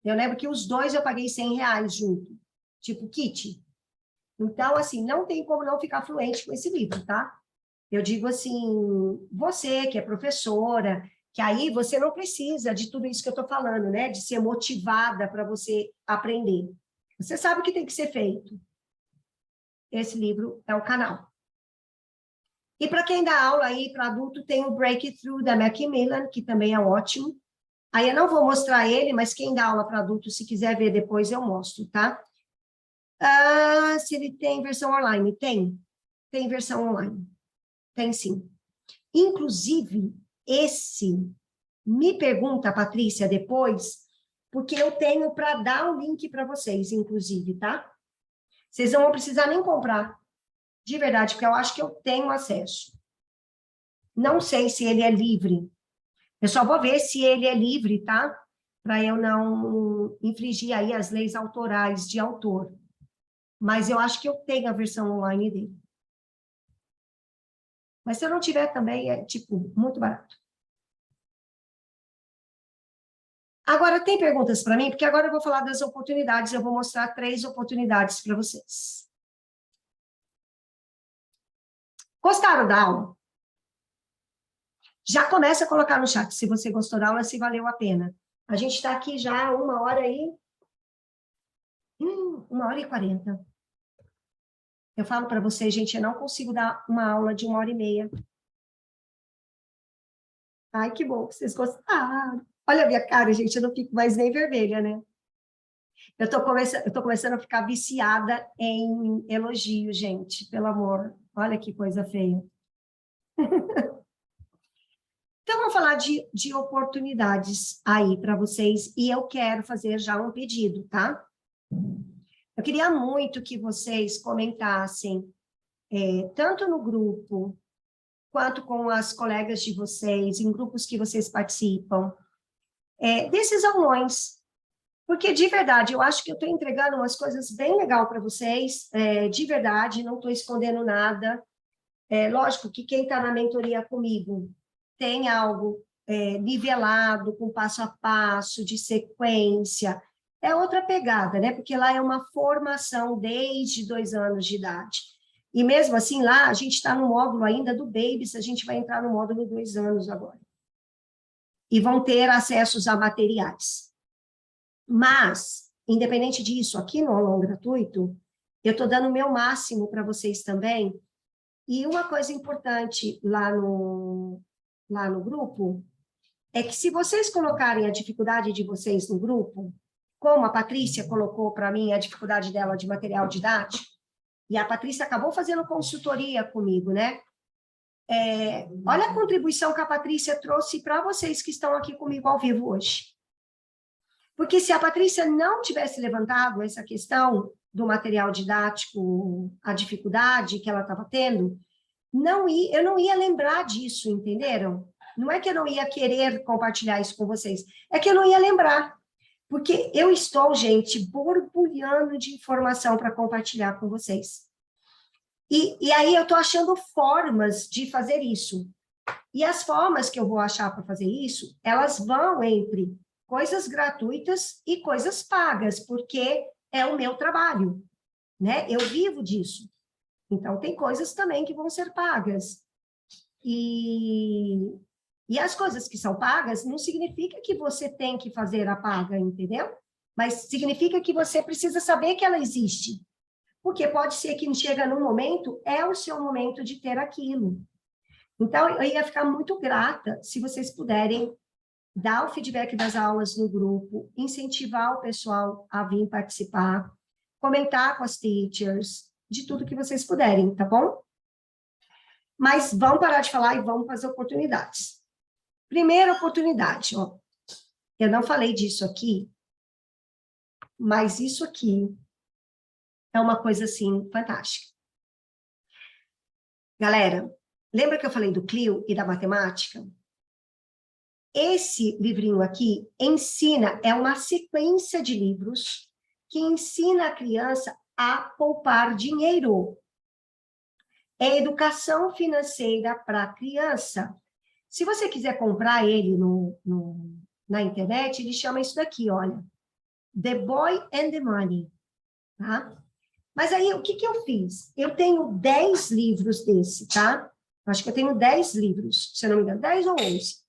Eu lembro que os dois eu paguei R$100 junto, tipo kit. Então, assim, não tem como não ficar fluente com esse livro, tá? Eu digo assim, você que é professora, que aí você não precisa de tudo isso que eu estou falando, né? De ser motivada para você aprender. Você sabe o que tem que ser feito. Esse livro é o canal. E para quem dá aula aí para adulto, tem o Breakthrough da Macmillan, que também é ótimo. Aí eu não vou mostrar ele, mas quem dá aula para adulto, se quiser ver depois, eu mostro, tá? Se ele tem versão online? Tem. Tem versão online. Tem sim. Inclusive, me pergunta, Patrícia, depois, porque eu tenho para dar o link para vocês, inclusive, tá? Vocês não vão precisar nem comprar, de verdade, porque eu acho que eu tenho acesso. Não sei se ele é livre. Eu só vou ver se ele é livre, tá? Para eu não infringir aí as leis autorais de autor. Mas eu acho que eu tenho a versão online dele. Mas se eu não tiver também, é, tipo, muito barato. Agora, tem perguntas para mim? Porque agora eu vou falar das oportunidades, eu vou mostrar 3 oportunidades para vocês. Gostaram da aula? Já começa a colocar no chat se você gostou da aula, se valeu a pena. A gente está aqui já 1h40. 1h40. Eu falo para vocês, gente, eu não consigo dar uma aula de 1h30. Ai, que bom que vocês gostaram. Olha a minha cara, gente, eu não fico mais nem vermelha, né? Eu tô começando a ficar viciada em elogio, gente, pelo amor. Olha que coisa feia. Então, vamos falar de oportunidades aí para vocês, e eu quero fazer já um pedido, tá? Eu queria muito que vocês comentassem, tanto no grupo, quanto com as colegas de vocês, em grupos que vocês participam, desses aulões. Porque, de verdade, eu acho que eu estou entregando umas coisas bem legais para vocês, de verdade, não estou escondendo nada. Lógico que quem está na mentoria comigo tem algo nivelado, com passo a passo, de sequência. É outra pegada, né? Porque lá é uma formação desde 2 anos de idade. E mesmo assim, lá, a gente está no módulo ainda do Babies, a gente vai entrar no módulo 2 anos agora. E vão ter acessos a materiais. Mas, independente disso, aqui no aulão gratuito, eu estou dando o meu máximo para vocês também. E uma coisa importante lá no grupo é que se vocês colocarem a dificuldade de vocês no grupo, como a Patrícia colocou para mim a dificuldade dela de material didático, e a Patrícia acabou fazendo consultoria comigo, né? Olha a contribuição que a Patrícia trouxe para vocês que estão aqui comigo ao vivo hoje. Porque se a Patrícia não tivesse levantado essa questão do material didático, a dificuldade que ela estava tendo, eu não ia lembrar disso, entenderam? Não é que eu não ia querer compartilhar isso com vocês, é que eu não ia lembrar. Porque eu estou, gente, borbulhando de informação para compartilhar com vocês. E aí eu estou achando formas de fazer isso. E as formas que eu vou achar para fazer isso, elas vão entre coisas gratuitas e coisas pagas, porque é o meu trabalho, né? Eu vivo disso. Então, tem coisas também que vão ser pagas. E as coisas que são pagas não significa que você tem que fazer a paga, entendeu? Mas significa que você precisa saber que ela existe. Porque pode ser que chega num momento, é o seu momento de ter aquilo. Então, eu ia ficar muito grata se vocês puderem dar o feedback das aulas no grupo, incentivar o pessoal a vir participar, comentar com as teachers, de tudo que vocês puderem, tá bom? Mas vamos parar de falar e vamos para as oportunidades. Primeira oportunidade, ó. Eu não falei disso aqui, mas isso aqui é uma coisa, assim, fantástica. Galera, lembra que eu falei do Clio e da matemática? Esse livrinho aqui é uma sequência de livros que ensina a criança a poupar dinheiro. É educação financeira para a criança. Se você quiser comprar ele na internet, ele chama isso daqui, olha. The Boy and the Money. Tá? Mas aí, o que eu fiz? Eu tenho 10 livros desse, tá? Acho que eu tenho 10 livros, se eu não me engano, 10 ou 11.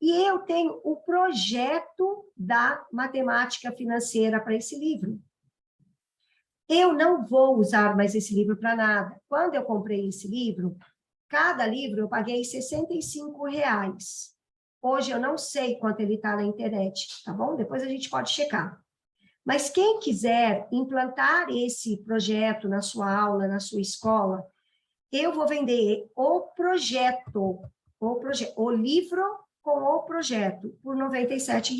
E eu tenho o projeto da matemática financeira para esse livro. Eu não vou usar mais esse livro para nada. Quando eu comprei esse livro, cada livro eu paguei R$ 65. Hoje eu não sei quanto ele está na internet, tá bom? Depois a gente pode checar. Mas quem quiser implantar esse projeto na sua aula, na sua escola, eu vou vender o livro com o projeto por R$ 97.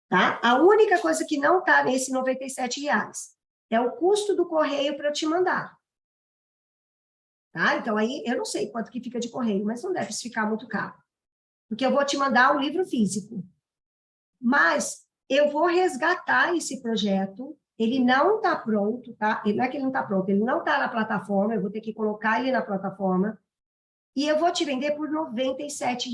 Tá? A única coisa que não está nesse R$ 97 é o custo do correio para eu te mandar. Tá? Então, aí, eu não sei quanto que fica de correio, mas não deve ficar muito caro. Porque eu vou te mandar o livro físico. Mas eu vou resgatar esse projeto, ele não está pronto, tá? Não é que ele não está pronto, ele não está na plataforma, eu vou ter que colocar ele na plataforma, e eu vou te vender por R$ 97.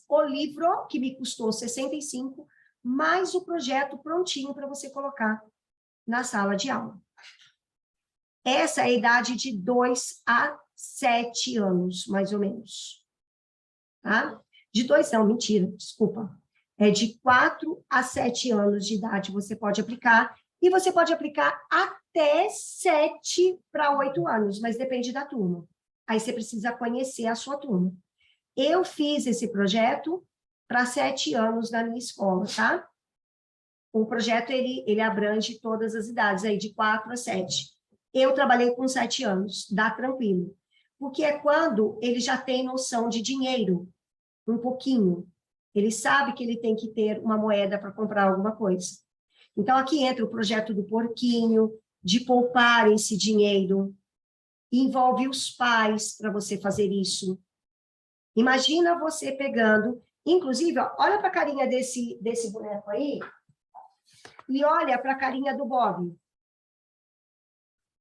O livro, que me custou R$ 65, mais o projeto prontinho para você colocar na sala de aula. Essa é a idade de 2 a 7 anos, mais ou menos. Tá? De 2 não, mentira, desculpa. É de 4 a 7 anos de idade você pode aplicar, e você pode aplicar até 7 para 8 anos, mas depende da turma. Aí você precisa conhecer a sua turma. Eu fiz esse projeto para 7 anos na minha escola, tá? O projeto, ele abrange todas as idades, aí de 4 a 7. Eu trabalhei com 7 anos, dá tranquilo. Porque é quando ele já tem noção de dinheiro, um pouquinho. Ele sabe que ele tem que ter uma moeda para comprar alguma coisa. Então, aqui entra o projeto do porquinho, de poupar esse dinheiro. Envolve os pais para você fazer isso. Imagina você pegando, inclusive, ó, olha para a carinha desse boneco aí, e olha para a carinha do Bob.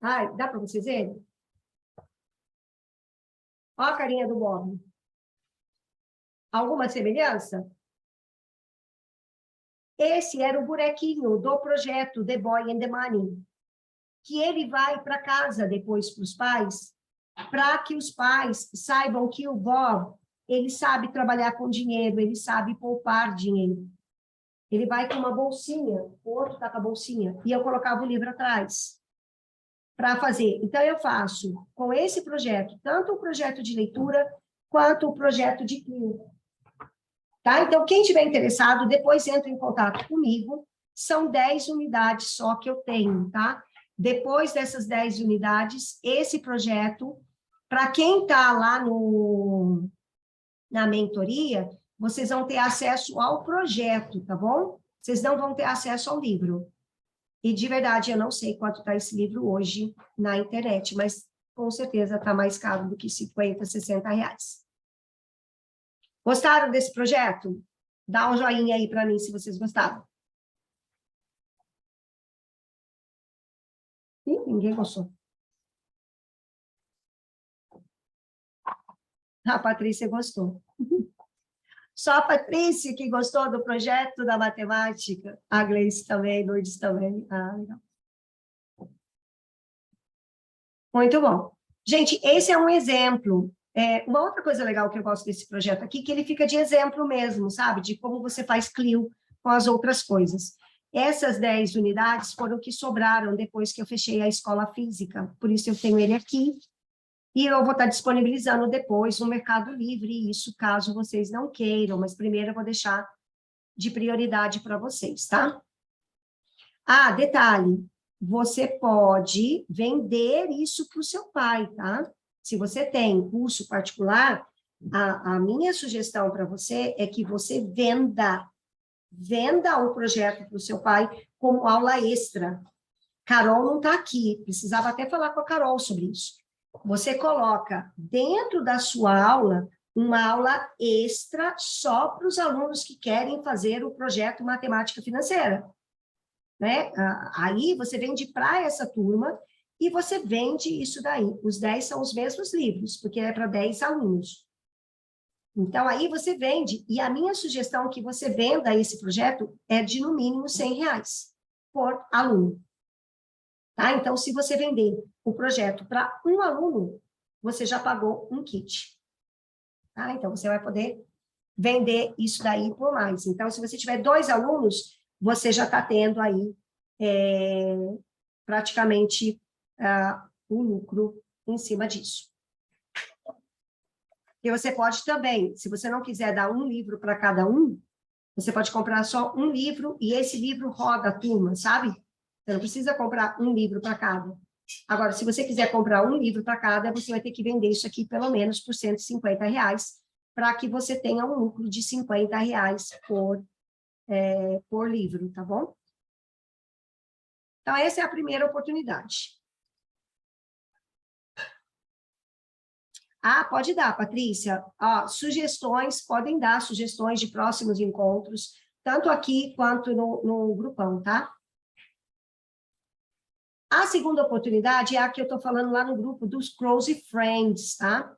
Ai, dá para vocês verem? Olha a carinha do Bob. Alguma semelhança? Esse era o bonequinho do projeto The Boy and the Money, que ele vai para casa depois para os pais, para que os pais saibam que o Bob, ele sabe trabalhar com dinheiro, ele sabe poupar dinheiro. Ele vai com uma bolsinha, o outro está com a bolsinha, e eu colocava o livro atrás para fazer. Então, eu faço com esse projeto, tanto o projeto de leitura, quanto o projeto de CLIO. Tá? Então, quem tiver interessado, depois entra em contato comigo. São 10 unidades só que eu tenho, tá? Depois dessas 10 unidades, esse projeto, para quem está lá na mentoria, vocês vão ter acesso ao projeto, tá bom? Vocês não vão ter acesso ao livro. E, de verdade, eu não sei quanto está esse livro hoje na internet, mas com certeza está mais caro do que 50, 60 reais. Gostaram desse projeto? Dá um joinha aí para mim se vocês gostaram. Ih, ninguém gostou. A Patrícia gostou. Só a Patrícia que gostou do projeto da matemática. A Gleice também, Lourdes também. Ah, legal. Muito bom. Gente, esse é um exemplo. Uma outra coisa legal que eu gosto desse projeto aqui, que ele fica de exemplo mesmo, sabe? De como você faz CLIO com as outras coisas. Essas 10 unidades foram que sobraram depois que eu fechei a escola física. Por isso eu tenho ele aqui. E eu vou estar disponibilizando depois no Mercado Livre, isso caso vocês não queiram, mas primeiro eu vou deixar de prioridade para vocês, tá? Ah, detalhe, você pode vender isso para o seu pai, tá? Se você tem curso particular, a minha sugestão para você é que você venda o projeto para o seu pai como aula extra. Carol não está aqui, precisava até falar com a Carol sobre isso. Você coloca dentro da sua aula uma aula extra só para os alunos que querem fazer o projeto Matemática Financeira. Né? Aí você vende para essa turma e você vende isso daí. Os 10 são os mesmos livros, porque é para 10 alunos. Então, aí você vende, e a minha sugestão que você venda esse projeto é de, no mínimo, R$100 por aluno. Tá? Então, se você vender o projeto para um aluno, você já pagou um kit. Tá? Então, você vai poder vender isso daí por mais. Então, se você tiver 2 alunos, você já está tendo aí praticamente um lucro em cima disso. E você pode também, se você não quiser dar um livro para cada um, você pode comprar só um livro e esse livro roda a turma, sabe? Você não precisa comprar um livro para cada. Agora, se você quiser comprar um livro para cada, você vai ter que vender isso aqui pelo menos por R$150, para que você tenha um lucro de R$50 por livro, tá bom? Então, essa é a primeira oportunidade. Ah, pode dar, Patrícia. Sugestões, podem dar sugestões de próximos encontros, tanto aqui quanto no grupão, tá? A segunda oportunidade é a que eu estou falando lá no grupo dos Close Friends, tá?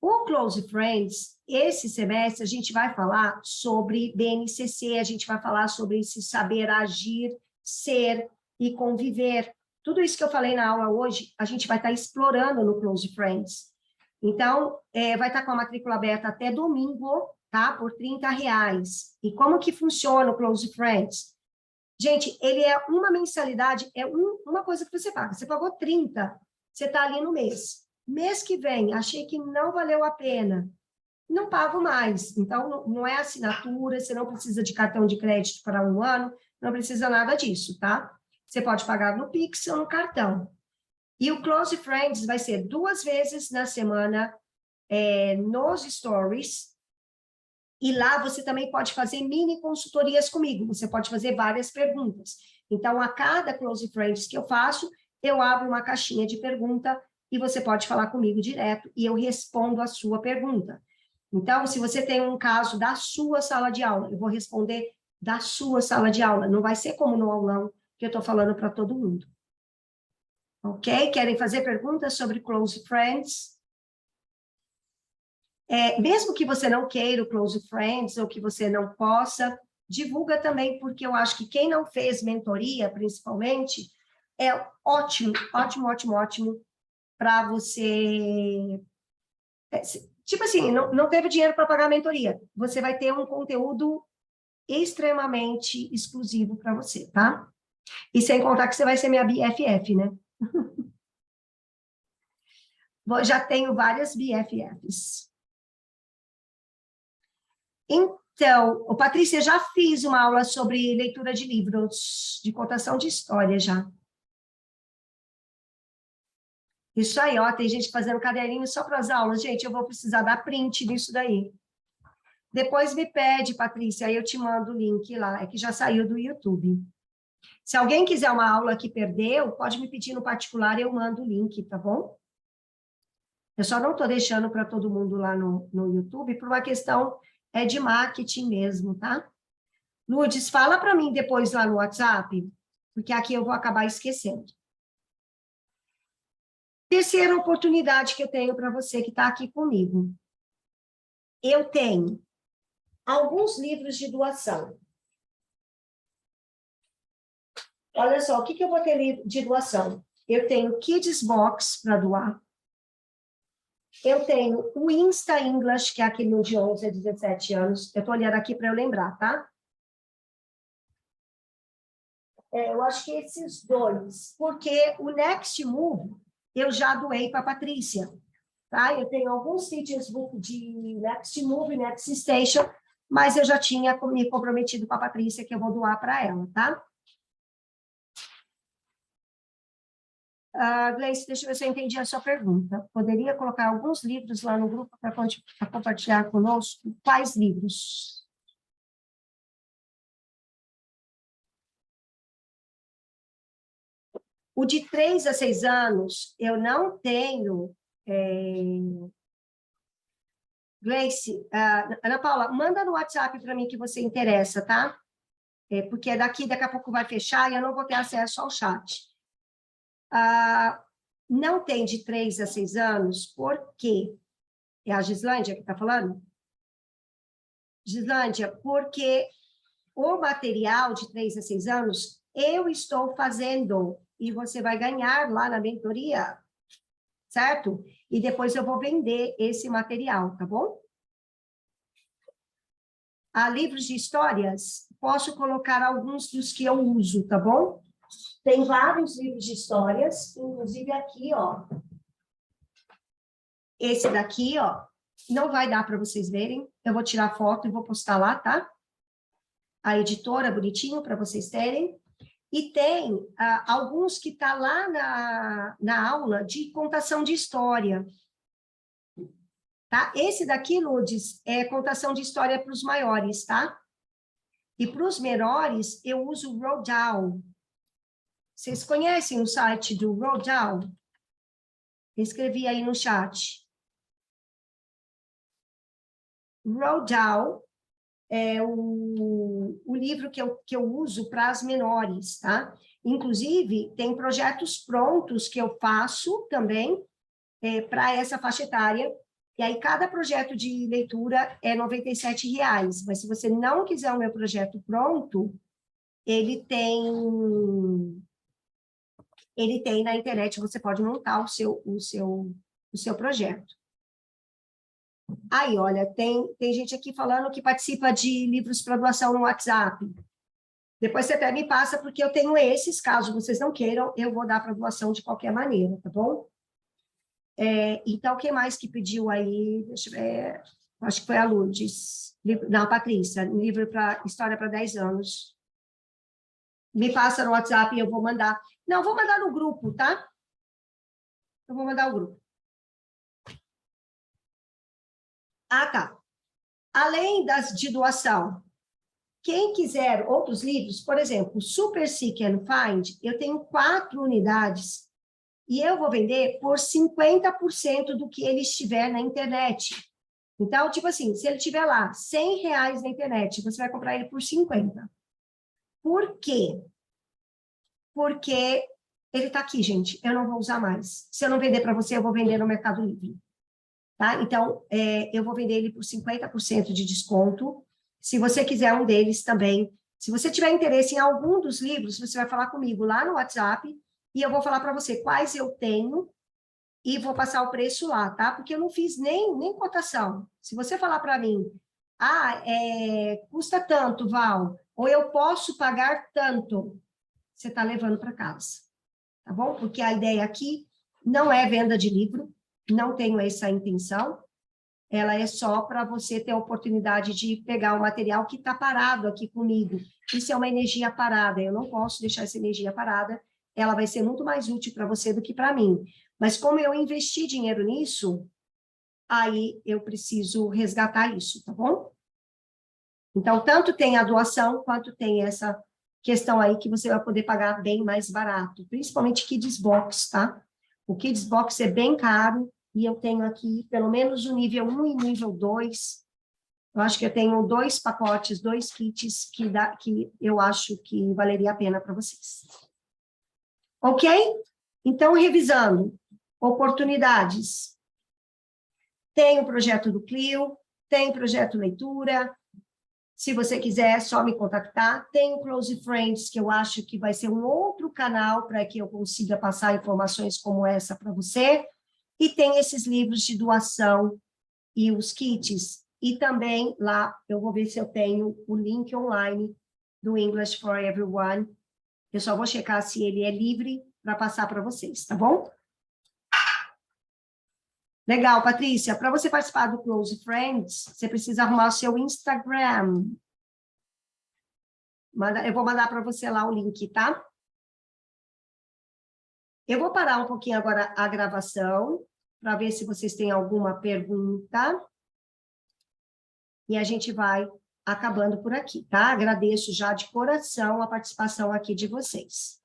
O Close Friends, esse semestre, a gente vai falar sobre BNCC, a gente vai falar sobre esse saber agir, ser e conviver. Tudo isso que eu falei na aula hoje, a gente vai estar explorando no Close Friends. Então, vai estar com a matrícula aberta até domingo, tá? Por R$30. E como que funciona o Close Friends? Gente, ele é uma mensalidade, uma coisa que você paga. Você pagou 30, você está ali no mês. Mês que vem, achei que não valeu a pena, não pago mais. Então, não é assinatura, você não precisa de cartão de crédito para um ano, não precisa nada disso, tá? Você pode pagar no Pix ou no cartão. E o Close Friends vai ser 2 vezes na semana nos stories. E lá você também pode fazer mini consultorias comigo. Você pode fazer várias perguntas. Então, a cada Close Friends que eu faço, eu abro uma caixinha de pergunta e você pode falar comigo direto e eu respondo a sua pergunta. Então, se você tem um caso da sua sala de aula, eu vou responder da sua sala de aula. Não vai ser como no aulão que eu estou falando para todo mundo. Ok? Querem fazer perguntas sobre Close Friends? Mesmo que você não queira o Close Friends ou que você não possa, divulga também, porque eu acho que quem não fez mentoria, principalmente, é ótimo, ótimo, ótimo, ótimo para você... Tipo assim, não teve dinheiro para pagar a mentoria. Você vai ter um conteúdo extremamente exclusivo para você, tá? E sem contar que você vai ser minha BFF, né? Já tenho várias BFFs. Então, Patrícia, já fiz uma aula sobre leitura de livros, de contação de história já. Isso aí, ó, tem gente fazendo caderninho só para as aulas. Gente, eu vou precisar dar print disso daí. Depois me pede, Patrícia, aí eu te mando o link lá, é que já saiu do YouTube. Se alguém quiser uma aula que perdeu, pode me pedir no particular, eu mando o link, tá bom? Eu só não estou deixando para todo mundo lá no YouTube por uma questão de marketing mesmo, tá? Lourdes, fala para mim depois lá no WhatsApp, porque aqui eu vou acabar esquecendo. Terceira oportunidade que eu tenho para você que está aqui comigo. Eu tenho alguns livros de doação. Olha só, o que eu vou ter de doação? Eu tenho Kids Box para doar. Eu tenho o Insta English, que é aquele de 11 a 17 anos. Eu estou olhando aqui para eu lembrar, tá? Eu acho que esses dois. Porque o Next Move, eu já doei para a Patrícia. Tá? Eu tenho alguns teachers book de Next Move, Next Station, mas eu já tinha me comprometido com a Patrícia que eu vou doar para ela, tá? Gleice, deixa eu ver se eu entendi a sua pergunta. Poderia colocar alguns livros lá no grupo para compartilhar conosco? Quais livros? O de 3 a 6 anos, eu não tenho... Gleice, Ana Paula, manda no WhatsApp para mim que você interessa, tá? Porque daqui a pouco vai fechar e eu não vou ter acesso ao chat. Não tem de 3 a 6 anos, por quê? É a Gislândia que está falando? Gislândia, porque o material de 3 a 6 anos eu estou fazendo e você vai ganhar lá na mentoria, certo? E depois eu vou vender esse material, tá bom? Livros de histórias, posso colocar alguns dos que eu uso, tá bom? Tem vários livros de histórias, inclusive aqui, ó. Esse daqui, ó, não vai dar para vocês verem. Eu vou tirar foto e vou postar lá, tá? A editora, bonitinho, para vocês terem. E tem alguns que tá lá na aula de contação de história. Tá? Esse daqui, Lourdes, é contação de história para os maiores, tá? E para os menores, eu uso o Rodal. Vocês conhecem o site do Rodal? Escrevi aí no chat. Rodal é o livro que eu uso para as menores, tá? Inclusive, tem projetos prontos que eu faço também para essa faixa etária, e aí cada projeto de leitura é R$ 97,00, mas se você não quiser o meu projeto pronto, ele tem na internet, você pode montar o seu projeto. Aí, olha, tem gente aqui falando que participa de livros para doação no WhatsApp. Depois você até me passa, porque eu tenho esses, caso vocês não queiram, eu vou dar para doação de qualquer maneira, tá bom? Então, quem mais que pediu aí? Deixa eu ver, acho que foi a Lourdes. Não, a Patrícia, livro para história para 10 anos. Me passa no WhatsApp e eu vou mandar. Não, vou mandar no grupo, tá? Eu vou mandar o grupo. Tá. Além das de doação, Quem quiser outros livros, por exemplo, Super Seek and Find, eu tenho 4 unidades e eu vou vender por 50% do que ele estiver na internet. Então, tipo assim, se ele estiver lá R$100 na internet, você vai comprar ele por 50. Por quê? Porque ele está aqui, gente, eu não vou usar mais. Se eu não vender para você, eu vou vender no Mercado Livre. Tá? Então, eu vou vender ele por 50% de desconto. Se você quiser um deles também, se você tiver interesse em algum dos livros, você vai falar comigo lá no WhatsApp e eu vou falar para você quais eu tenho e vou passar o preço lá, tá? Porque eu não fiz nem cotação. Se você falar para mim, custa tanto, Val, ou eu posso pagar tanto, você está levando para casa, tá bom? Porque a ideia aqui não é venda de livro, não tenho essa intenção, ela é só para você ter a oportunidade de pegar o material que está parado aqui comigo. Isso é uma energia parada, eu não posso deixar essa energia parada, ela vai ser muito mais útil para você do que para mim. Mas como eu investi dinheiro nisso, aí eu preciso resgatar isso, tá bom? Então, tanto tem a doação, quanto tem essa questão aí que você vai poder pagar bem mais barato, principalmente Kids Box, tá? O Kids Box é bem caro, e eu tenho aqui pelo menos o nível 1 e nível 2. Eu acho que eu tenho 2 pacotes, 2 kits que eu acho que valeria a pena para vocês. Ok? Então, revisando, oportunidades. Tem o projeto do Clio, tem o projeto Leitura. Se você quiser, é só me contactar. Tem o Close Friends, que eu acho que vai ser um outro canal para que eu consiga passar informações como essa para você. E tem esses livros de doação e os kits. E também lá, eu vou ver se eu tenho o link online do English for Everyone. Eu só vou checar se ele é livre para passar para vocês, tá bom? Legal, Patrícia. Para você participar do Close Friends, você precisa arrumar o seu Instagram. Eu vou mandar para você lá o link, tá? Eu vou parar um pouquinho agora a gravação, para ver se vocês têm alguma pergunta. E a gente vai acabando por aqui, tá? Agradeço já de coração a participação aqui de vocês.